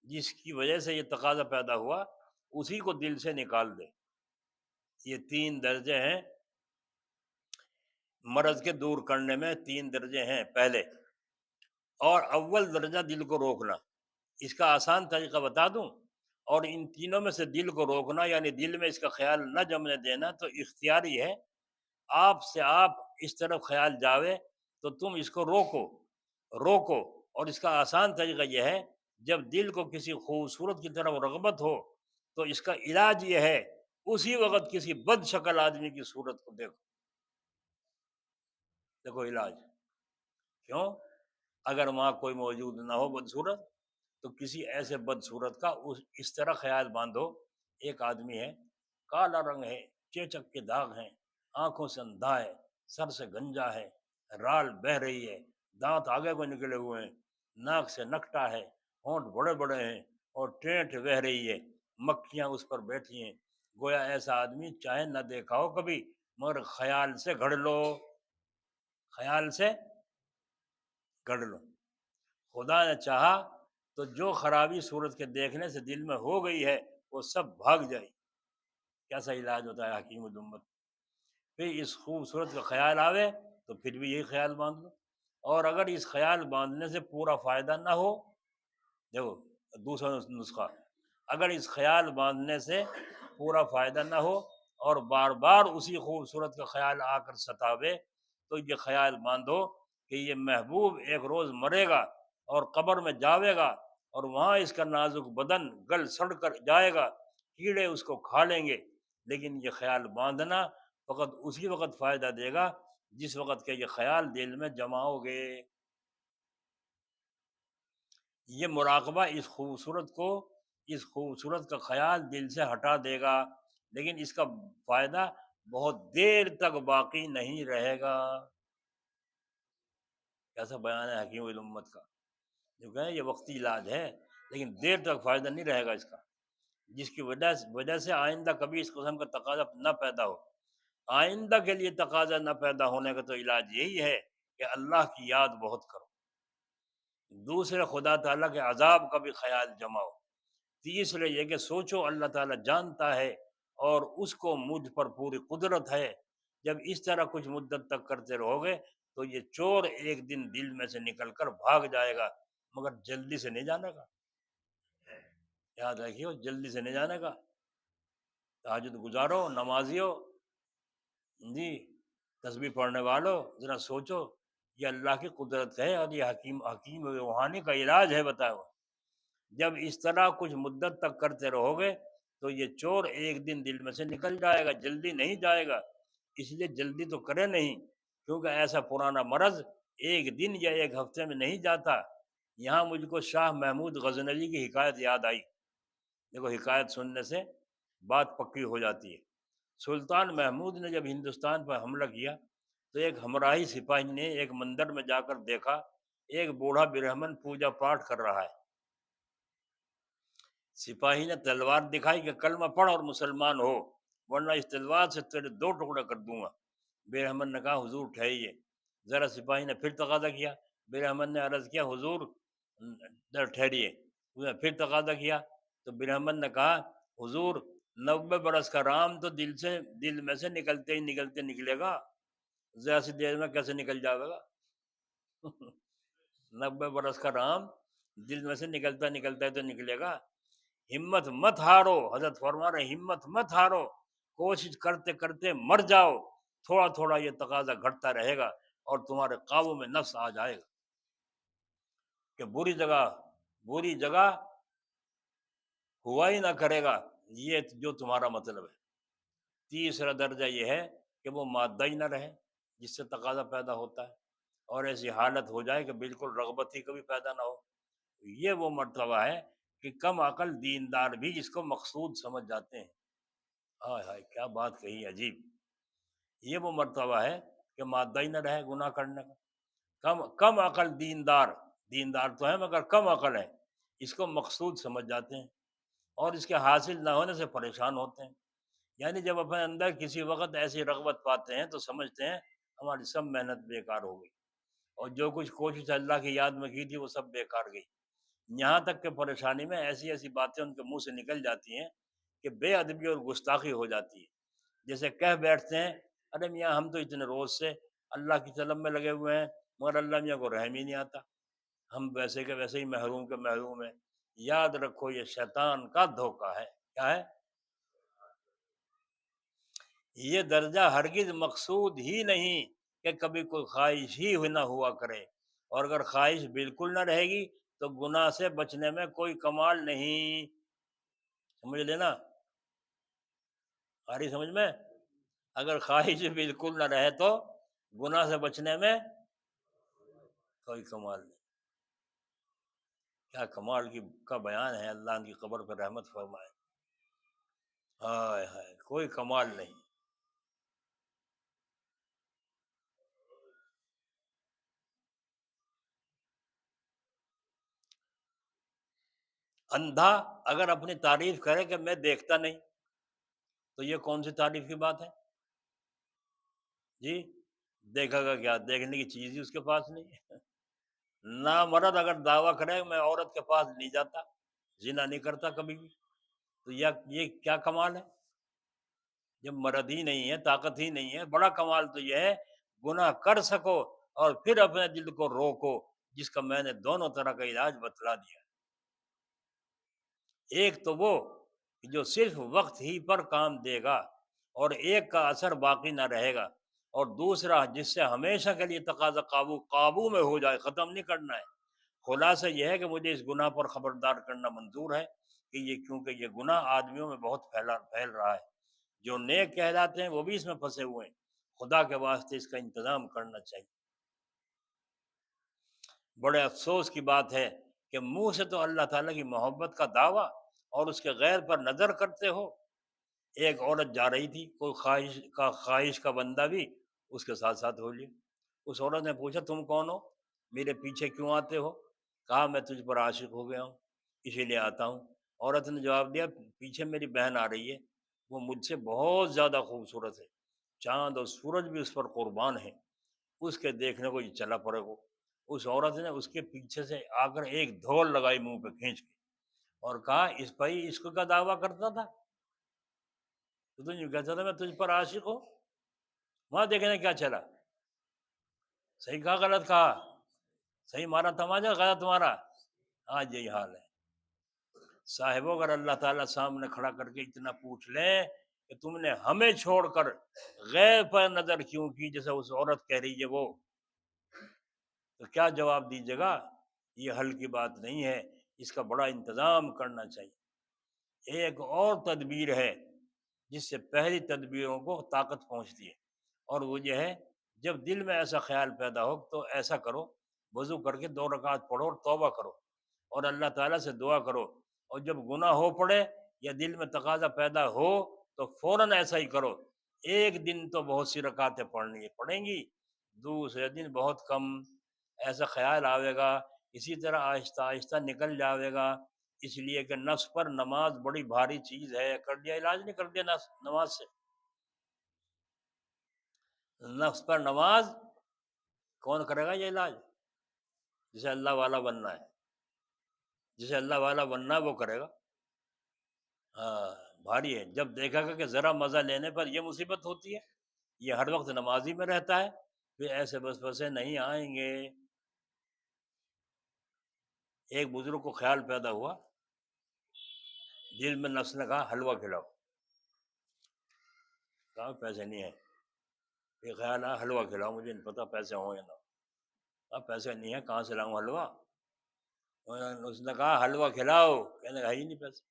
جس کی وجہ سے یہ تقاضا پیدا ہوا اسی کو دل سے نکال دے۔ یہ 3 درجے ہیں مرض کے دور کرنے میں، 3 درجے ہیں پہلے۔ اور اول درجہ دل کو روکنا، اس کا آسان طریقہ بتا دوں، اور ان تینوں میں سے دل کو روکنا یعنی دل میں اس کا خیال نہ جمنے دینا تو اختیاری ہے۔ آپ سے آپ اس طرف خیال جاوے تو تم اس کو روکو، اور اس کا آسان طریقہ یہ ہے جب دل کو کسی خوبصورت کی طرف رغبت ہو تو اس کا علاج یہ ہے اسی وقت کسی بد شکل آدمی کی صورت کو دیکھو علاج کیوں؟ اگر وہاں کوئی موجود نہ ہو بدصورت تو کسی ایسے بدصورت کا اس طرح خیال باندھو، ایک آدمی ہے، کالا رنگ ہے، چیچک کے داغ ہیں، آنکھوں سے اندھا ہے، سر سے گنجا ہے، رال بہہ رہی ہے، دانت آگے کو نکلے ہوئے ہیں، ناک سے نکٹا ہے، ہونٹ بڑے بڑے ہیں اور ٹینٹ بہہ رہی ہے، مکھیاں اس پر بیٹھی ہیں، گویا ایسا آدمی چاہے نہ دیکھا ہو کبھی، مگر خیال سے گھڑ لو، خیال سے گھڑ لو۔ خدا نے چاہا تو جو خرابی صورت کے دیکھنے سے دل میں ہو گئی ہے وہ سب بھاگ جائے۔ کیسا علاج ہوتا ہے حکیم الامت۔ پھر اس خوبصورت کا خیال آوے تو پھر بھی یہی خیال باندھ لو، اور اگر اس خیال باندھنے سے پورا فائدہ نہ ہو، دیکھو دوسرا نسخہ، اگر اس خیال باندھنے سے پورا فائدہ نہ ہو اور بار بار اسی خوبصورت کا خیال آ کر ستاوے، تو یہ خیال باندھو کہ یہ محبوب ایک روز مرے گا اور قبر میں جاوے گا، اور وہاں اس کا نازک بدن گل سڑ کر جائے گا، کیڑے اس کو کھا لیں گے، لیکن یہ خیال باندھنا فقط اسی وقت فائدہ دے گا جس وقت کہ یہ خیال دل میں جمع ہوگے۔ یہ مراقبہ اس خوبصورت کا خیال دل سے ہٹا دے گا، لیکن اس کا فائدہ بہت دیر تک باقی نہیں رہے گا۔ کیسا بیان ہے حکیم الامت کا، جو کہ یہ وقتی علاج ہے لیکن دیر تک فائدہ نہیں رہے گا اس کا، جس کی وجہ سے آئندہ کبھی اس قسم کا تقاضا نہ پیدا ہو۔ آئندہ کے لیے تقاضا نہ پیدا ہونے کا تو علاج یہی ہے کہ اللہ کی یاد بہت کرو، دوسرے خدا تعالیٰ کے عذاب کا بھی خیال جماؤ، تیسرے یہ کہ سوچو اللہ تعالیٰ جانتا ہے اور اس کو مجھ پر پوری قدرت ہے۔ جب اس طرح کچھ مدت تک کرتے رہو گے تو یہ چور ایک دن دل میں سے نکل کر بھاگ جائے گا، مگر جلدی سے نہیں جانے کا، یاد رکھیو جلدی سے نہیں جانے کا۔ تہجد گزارو، نمازیو، جی تسبیح پڑھنے والوں، ذرا سوچو یہ اللہ کی قدرت ہے اور یہ حکیم روحانی کا علاج ہے، بتاؤ۔ جب اس طرح کچھ مدت تک کرتے رہو گے تو یہ چور ایک دن دل میں سے نکل جائے گا، جلدی نہیں جائے گا، اس لیے جلدی تو کرے نہیں، کیونکہ ایسا پرانا مرض ایک دن یا ایک ہفتے میں نہیں جاتا۔ یہاں مجھ کو شاہ محمود غزنوی کی حکایت یاد آئی، دیکھو حکایت سننے سے بات پکی ہو جاتی ہے۔ سلطان محمود نے جب ہندوستان پر حملہ کیا تو ایک ہمراہی سپاہی نے ایک مندر میں جا کر دیکھا ایک بوڑھا برہمن پوجا پاٹ کر رہا ہے۔ سپاہی نے تلوار دکھائی کہ کلمہ پڑھ اور مسلمان ہو، ورنہ اس تلوار سے تیرے دو ٹکڑے کر دوں گا۔ برہمن نے کہا حضور ٹھہریے۔ ذرا سپاہی نے پھر تقاضا کیا، برہمن نے عرض کیا حضور ذرا ٹھہریے۔ اس نے پھر تقاضا کیا تو برہمن نے کہا حضور 90 برس کا رام تو دل میں سے نکلتے ہی نکلے گا، ذرا سی دیر میں کیسے نکل جائے گا؟ 90 برس کا رام دل میں سے نکلتا ہے تو نکلے گا۔ ہمت مت ہارو، حضرت فرما رہے ہمت مت ہارو، کوشش کرتے کرتے مر جاؤ، تھوڑا تھوڑا یہ تقاضا گھٹتا رہے گا اور تمہارے قابو میں نفس آ جائے گا کہ بری جگہ ہوا ہی نہ کرے گا، یہ جو تمہارا مطلب ہے۔ تیسرا درجہ یہ ہے کہ وہ مادہ ہی نہ رہے جس سے تقاضا پیدا ہوتا ہے، اور ایسی حالت ہو جائے کہ بالکل رغبت ہی کبھی پیدا نہ ہو۔ یہ وہ مرتبہ ہے کہ کم عقل دیندار بھی اس کو مقصود سمجھ جاتے ہیں۔ ہائے ہائے کیا بات کہی عجیب۔ یہ وہ مرتبہ ہے کہ مادہ ہی نہ رہے گناہ کرنے کا۔ کم عقل دیندار تو ہے مگر کم عقل ہے، اس کو مقصود سمجھ جاتے ہیں اور اس کے حاصل نہ ہونے سے پریشان ہوتے ہیں۔ یعنی جب اپنے اندر کسی وقت ایسی رغبت پاتے ہیں تو سمجھتے ہیں ہماری سب محنت بیکار ہو گئی، اور جو کچھ کوشش اللہ کی یاد میں کی تھی وہ سب بیکار گئی۔ یہاں تک کہ پریشانی میں ایسی ایسی باتیں ان کے منہ سے نکل جاتی ہیں کہ بے ادبی اور گستاخی ہو جاتی ہے۔ جیسے کہہ بیٹھتے ہیں ارے میاں ہم تو اتنے روز سے اللہ کی طلب میں لگے ہوئے ہیں مگر اللہ میاں کو رحم ہی نہیں آتا، ہم ویسے کے ویسے ہی محروم کے محروم ہیں۔ یاد رکھو یہ شیطان کا دھوکہ ہے۔ کیا ہے؟ یہ درجہ ہرگز مقصود ہی نہیں کہ کبھی کوئی خواہش ہی نہ ہوا کرے، اور اگر خواہش بالکل نہ رہے گی تو گناہ سے بچنے میں کوئی کمال نہیں۔ سمجھ لینا، آ رہی سمجھ میں؟ اگر خواہش بالکل نہ رہے تو گناہ سے بچنے میں کوئی کمال نہیں۔ کیا کمال کا بیان ہے، اللہ ان کی قبر پر رحمت فرمائے۔ ہائے ہائے، کوئی کمال نہیں۔ اندھا اگر اپنی تعریف کرے کہ میں دیکھتا نہیں، تو یہ کون سی تعریف کی بات ہے جی؟ دیکھا گا کیا؟ دیکھنے کی چیز ہی اس کے پاس نہیں ہے۔ نامرد اگر دعویٰ کرے میں عورت کے پاس نہیں جاتا، زنا نہیں کرتا کبھی بھی، تو یہ کیا کمال ہے؟ جب مرد ہی نہیں ہے، طاقت ہی نہیں ہے، بڑا کمال تو یہ ہے گناہ کر سکو اور پھر اپنے دل کو روکو، جس کا میں نے دونوں طرح کا علاج بتلا دیا۔ ایک تو وہ کہ جو صرف وقت ہی پر کام دے گا اور ایک کا اثر باقی نہ رہے گا، اور دوسرا جس سے ہمیشہ کے لیے تقاضا قابو میں ہو جائے، ختم نہیں کرنا ہے۔ خلاصہ یہ ہے کہ مجھے اس گناہ پر خبردار کرنا منظور ہے کہ کیونکہ یہ گناہ آدمیوں میں بہت پھیل رہا ہے، جو نیک کہلاتے ہیں وہ بھی اس میں پھنسے ہوئے ہیں، خدا کے واسطے اس کا انتظام کرنا چاہیے۔ بڑے افسوس کی بات ہے کہ منہ سے تو اللہ تعالیٰ کی محبت کا دعویٰ اور اس کے غیر پر نظر کرتے ہو۔ ایک عورت جا رہی تھی، کوئی خواہش کا بندہ بھی اس کے ساتھ ساتھ ہو لیا۔ اس عورت نے پوچھا تم کون ہو، میرے پیچھے کیوں آتے ہو؟ کہا میں تجھ پر عاشق ہو گیا ہوں، اسی لیے آتا ہوں۔ عورت نے جواب دیا پیچھے میری بہن آ رہی ہے، وہ مجھ سے بہت زیادہ خوبصورت ہے، چاند اور سورج بھی اس پر قربان ہیں، اس کے دیکھنے کو یہ چلا پڑے گا۔ اس عورت نے اس کے پیچھے سے آ کر ایک دھول لگائی منہ پہ کھینچ کے، اور کہا اس بھائی عشق کا دعویٰ کرتا تھا، تو تجھے کہتا تھا میں تجھ پر عاشق ہوں، وہاں دیکھنے کیا چلا؟ صحیح کہا غلط کہا؟ صحیح مارا تماچا غلط مارا؟ آج یہی حال ہے صاحبوں۔ اگر اللہ تعالیٰ سامنے کھڑا کر کے اتنا پوچھ لے کہ تم نے ہمیں چھوڑ کر غیر پر نظر کیوں کی، جیسے اس عورت کہہ رہی ہے وہ، تو کیا جواب دیجیے گا؟ یہ حل کی بات نہیں ہے، اس کا بڑا انتظام کرنا چاہیے۔ ایک اور تدبیر ہے جس سے پہلی تدبیروں کو طاقت پہنچتی ہے، اور وہ یہ ہے جب دل میں ایسا خیال پیدا ہو تو ایسا کرو، وضو کر کے 2 رکعت پڑھو اور توبہ کرو اور اللہ تعالیٰ سے دعا کرو، اور جب گناہ ہو پڑے یا دل میں تقاضا پیدا ہو تو فوراً ایسا ہی کرو۔ ایک دن تو بہت سی رکعتیں پڑھیں گی، دوسرے دن بہت کم، ایسا خیال آئے گا، اسی طرح آہستہ آہستہ نکل جاوے گا۔ اس لیے کہ نفس پر نماز بڑی بھاری چیز ہے، کر دیا علاج نہیں کر دیا نماز سے؟ نفس پر نماز کون کرے گا یہ علاج؟ جسے اللہ والا بننا ہے، جسے اللہ والا بننا ہے وہ کرے گا۔ ہاں بھاری ہے، جب دیکھا گا کہ ذرا مزہ لینے پر یہ مصیبت ہوتی ہے، یہ ہر وقت نمازی میں رہتا ہے، پھر ایسے بس بسے نہیں آئیں گے۔ ایک بزرگ کو خیال پیدا ہوا، دل میں نفس نے کہا حلوہ کھلاؤ، کہا پیسے نہیں ہیں، پھر خیال آیا حلوہ کھلاؤ، مجھے نہیں پتا پیسے ہوں یا نہ، کہا پیسے نہیں ہیں کہاں سے لاؤں حلوہ؟ اس نے کہا حلوہ کھلاؤ، کہنے ہے ہی نہیں پیسے۔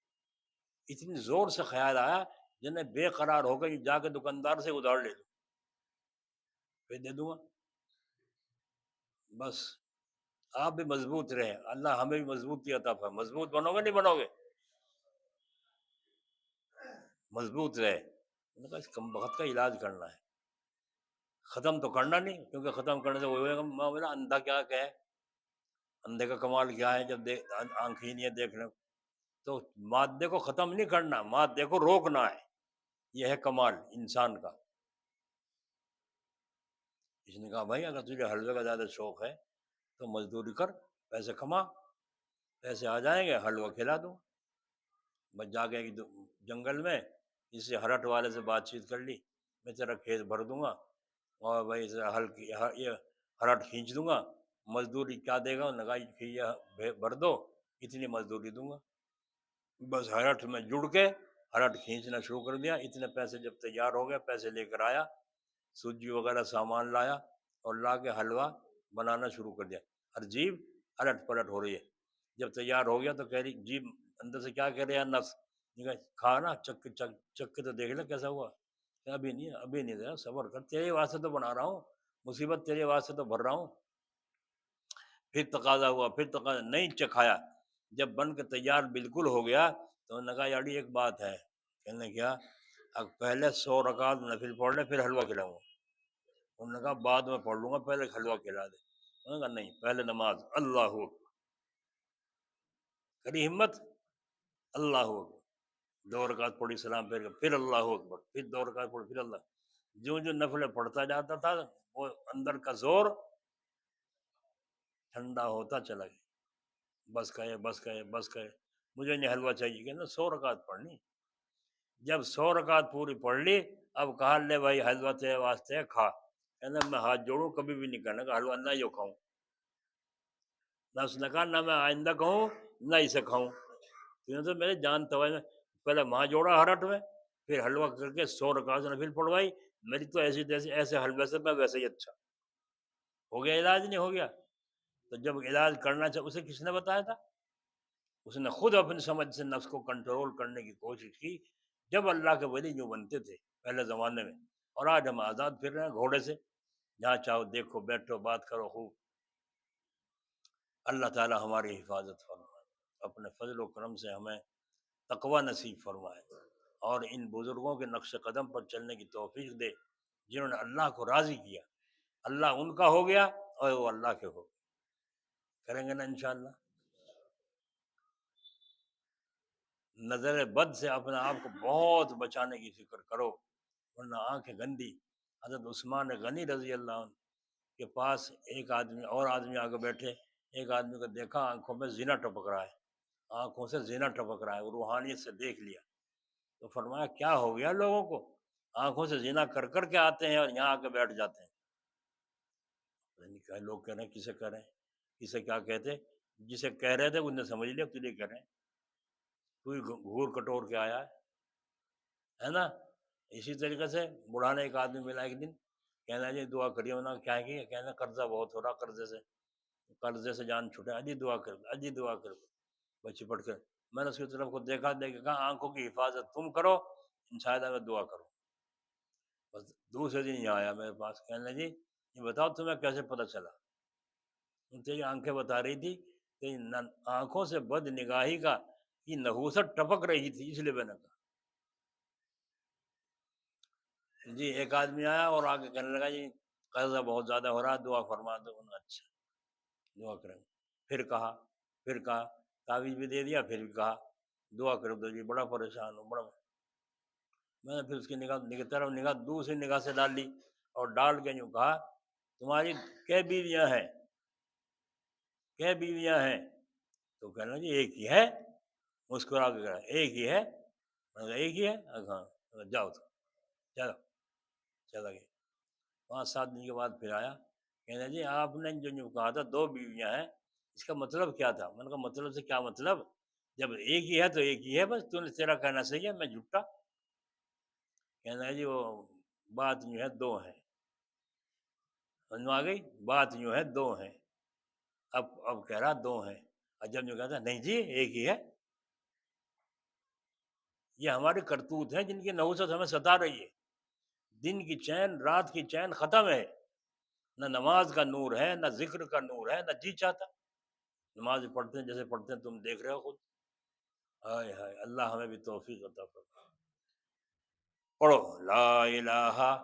اتنی زور سے خیال آیا جنہیں بے قرار ہو گئی، جا کے دکاندار سے ادھار لے لوں، پھر دے دوں گا۔ بس آپ بھی مضبوط رہے، اللہ ہمیں بھی مضبوطی عطا فرمائے۔ مضبوط بنو گے نہیں بنو گے؟ مضبوط رہے۔ میں نے کہا اس کم بخت کا علاج کرنا ہے، ختم تو کرنا نہیں، کیونکہ ختم کرنے سے وہ ہوئے گا معاملہ اندھا کیا کہے، اندھے کا کمال کیا ہے جب آنکھ ہی نہیں ہے دیکھنے کو۔ تو مادے کو ختم نہیں کرنا، مادے کو روکنا ہے، یہ ہے کمال انسان کا۔ اس نے کہا بھائی اگر تجھے حلوے کا زیادہ شوق ہے تو مزدوری کر، پیسے کما، پیسے آ جائیں گے حلوہ کھلا دوں۔ بس جا کے جنگل میں اس سے ہرٹ والے سے بات چیت کر لی، میں تیرا کھیت بھر دوں گا اور بھائی یہ ہرٹ کھینچ دوں گا، مزدوری کیا دے گا؟ انہوں نے کہا کہ یہ بھر دو، اتنی مزدوری دوں گا۔ بس ہرٹ میں جڑ کے ہرٹ کھینچنا شروع کر دیا۔ اتنے پیسے جب تیار ہو گئے، پیسے لے کر آیا، سوجی وغیرہ سامان لایا اور لا کے حلوہ بنانا شروع کر دیا۔ ہر جیب الٹ پلٹ ہو رہی ہے۔ جب تیار ہو گیا تو کہہ رہی جیب اندر سے کیا کہہ رہے ہیں نفس، کھا نا چک کے تو دیکھ لے کیسا ہوا۔ ابھی نہیں، ابھی نہیں دیا، صبر کر، تیرے واسطے تو بنا رہا ہوں، مصیبت تیرے واسطے تو بھر رہا ہوں۔ پھر تقاضا ہوا، پھر تقاضا نہیں چکھایا، جب بن کے تیار بالکل ہو گیا تو انہوں نے کہا یاری ایک بات ہے. کہنے نے کیا؟ اب پہلے 100 رکعت نفل پڑھ لے پھر حلوہ کھلاؤں گا. انہوں نے کہا بعد میں پڑھ لوں گا، پہلے حلوہ کھلا دے. انہوں نے کہا نہیں، پہلے نماز. اللہ اکبر، کری ہمت. اللہ اکبر، 2 رکعت پڑھی، سلام پھر اللہ اکبر، پھر 2 رکعت پڑھی، پھر اللہ. جو نفلیں پڑھتا جاتا تھا وہ اندر کا زور ٹھنڈا ہوتا چلا گیا. بس کہے بس کہے بس کہے، مجھے نہیں حلوہ چاہیے. کہ نا 100 رکعت پڑھنی. جب 100 رکعت پوری پڑھ لی، اب کہا لے بھائی حلوہ تیرے واسطے ہے، کھا. کہنا میں ہاتھ جوڑوں، کبھی بھی نہیں کہنا کہ حلوہ نہ یوں کھاؤں. نہ اس نے کہا نہ میں آئندہ کہوں نہ اسے کھاؤں. تو میرے جان توائے میں پہلے وہاں جوڑا ہرٹ میں، پھر حلوہ کر کے 100 رکعت نفل پڑھوائی. میری تو ایسی تیسی، ایسے حلوے سے میں ویسے ہی اچھا ہو گیا. علاج نہیں ہو گیا. تو جب علاج کرنا چاہے اسے کس نے بتایا تھا؟ اس نے خود اپنی سمجھ سے نفس کو کنٹرول کرنے کی کوشش کی. جب اللہ کے ولی یوں بنتے تھے پہلے زمانے میں، اور آج ہم آزاد پھر رہے ہیں گھوڑے سے، جہاں چاہو دیکھو بیٹھو بات کرو خوب. اللہ تعالی ہماری حفاظت فرمائے، اپنے فضل و کرم سے ہمیں تقوی نصیب فرمائے، اور ان بزرگوں کے نقش قدم پر چلنے کی توفیق دے جنہوں نے اللہ کو راضی کیا. اللہ ان کا ہو گیا اور وہ اللہ کے ہو گئے. کریں گے نا انشاءاللہ. نظر بد سے اپنے آپ کو بہت بچانے کی فکر کرو، ورنہ آنکھیں گندی. حضرت عثمان غنی رضی اللہ عنہ کے پاس ایک آدمی اور آدمی آگے بیٹھے، ایک آدمی کو دیکھا آنکھوں میں زنا ٹپک رہا ہے، آنکھوں سے زنا ٹپک رہا ہے، وہ روحانیت سے دیکھ لیا. تو فرمایا کیا ہو گیا لوگوں کو، آنکھوں سے زنا کر کر کے آتے ہیں اور یہاں آ کے بیٹھ جاتے ہیں. لوگ کہہ رہے ہیں کسے کہہ رہے ہیں، کسے کیا کہتے، جسے کہہ رہے تھے انہیں سمجھ لیا تجھے کہہ رہے ہیں، کوئی گھور کٹور کے آیا ہے نا. اسی طریقے سے بڑھانے ایک آدمی ملا ایک دن، کہنا جی دعا کریے. ہونا کیا کی، کہنا قرضہ بہت ہو رہا، قرضے سے جان چھوٹے. اجی دعا کر، اجی دعا کر. بچی پڑھ کر میں نے اس کی طرف کو دیکھا کہا آنکھوں کی حفاظت تم کرو، شاید میں دعا کروں. بس دوسرے دن یہ آیا میرے پاس، کہنے جی یہ بتاؤ تمہیں کیسے پتہ چلا. تیری آنکھیں بتا رہی تھی کہ آنکھوں سے بد نگاہی کا یہ نحوست ٹپک رہی تھی، اس لیے میں نے کہا. جی ایک آدمی آیا اور آگے کہنے لگا جی قرضہ بہت زیادہ ہو رہا، دعا فرما دو. اچھا دعا کریں. پھر کہا تعویذ بھی دے دیا، پھر بھی کہا دعا کر دو جی، بڑا پریشان ہوں بڑا. میں نے پھر اس کی نگاہ دوسری نگاہ سے ڈال لی، اور ڈال کے یوں کہا تمہاری کیا بیویاں ہیں، کیا بیویاں ہیں؟ تو کہنا جی ایک ہی ہے. مسکرا کے کہا ایک ہی ہے. ایک ہی ہے، ہاں جاؤ تو چلو. چلا گیا. 5-7 دن کے بعد پھر آیا، کہنا جی آپ نے جو کہا تھا 2 بیویاں ہیں، اس کا مطلب کیا تھا؟ میں نے کہا مطلب سے کیا مطلب، جب ایک ہی ہے تو ایک ہی ہے، بس تیرا کہنا صحیح ہے، میں جھوٹا. کہنا ہے جی وہ بات یوں ہے 2 ہیں. آ گئی بات یوں ہے 2 ہیں. اب کہہ رہا 2 ہیں، اور جب جو کہتا نہیں جی ایک ہی ہے. یہ ہماری کرتوت ہیں جن کی نحوست ہمیں ستا رہی ہے. دن کی چین رات کی چین ختم ہے، نہ نماز کا نور ہے، نہ ذکر کا نور ہے، نہ جی چاہتا. نماز پڑھتے ہیں جیسے پڑھتے ہیں، تم دیکھ رہے ہو خود. ہائے ہائے، اللہ ہمیں بھی توفیق عطا فرمائے. پڑھو لا الہ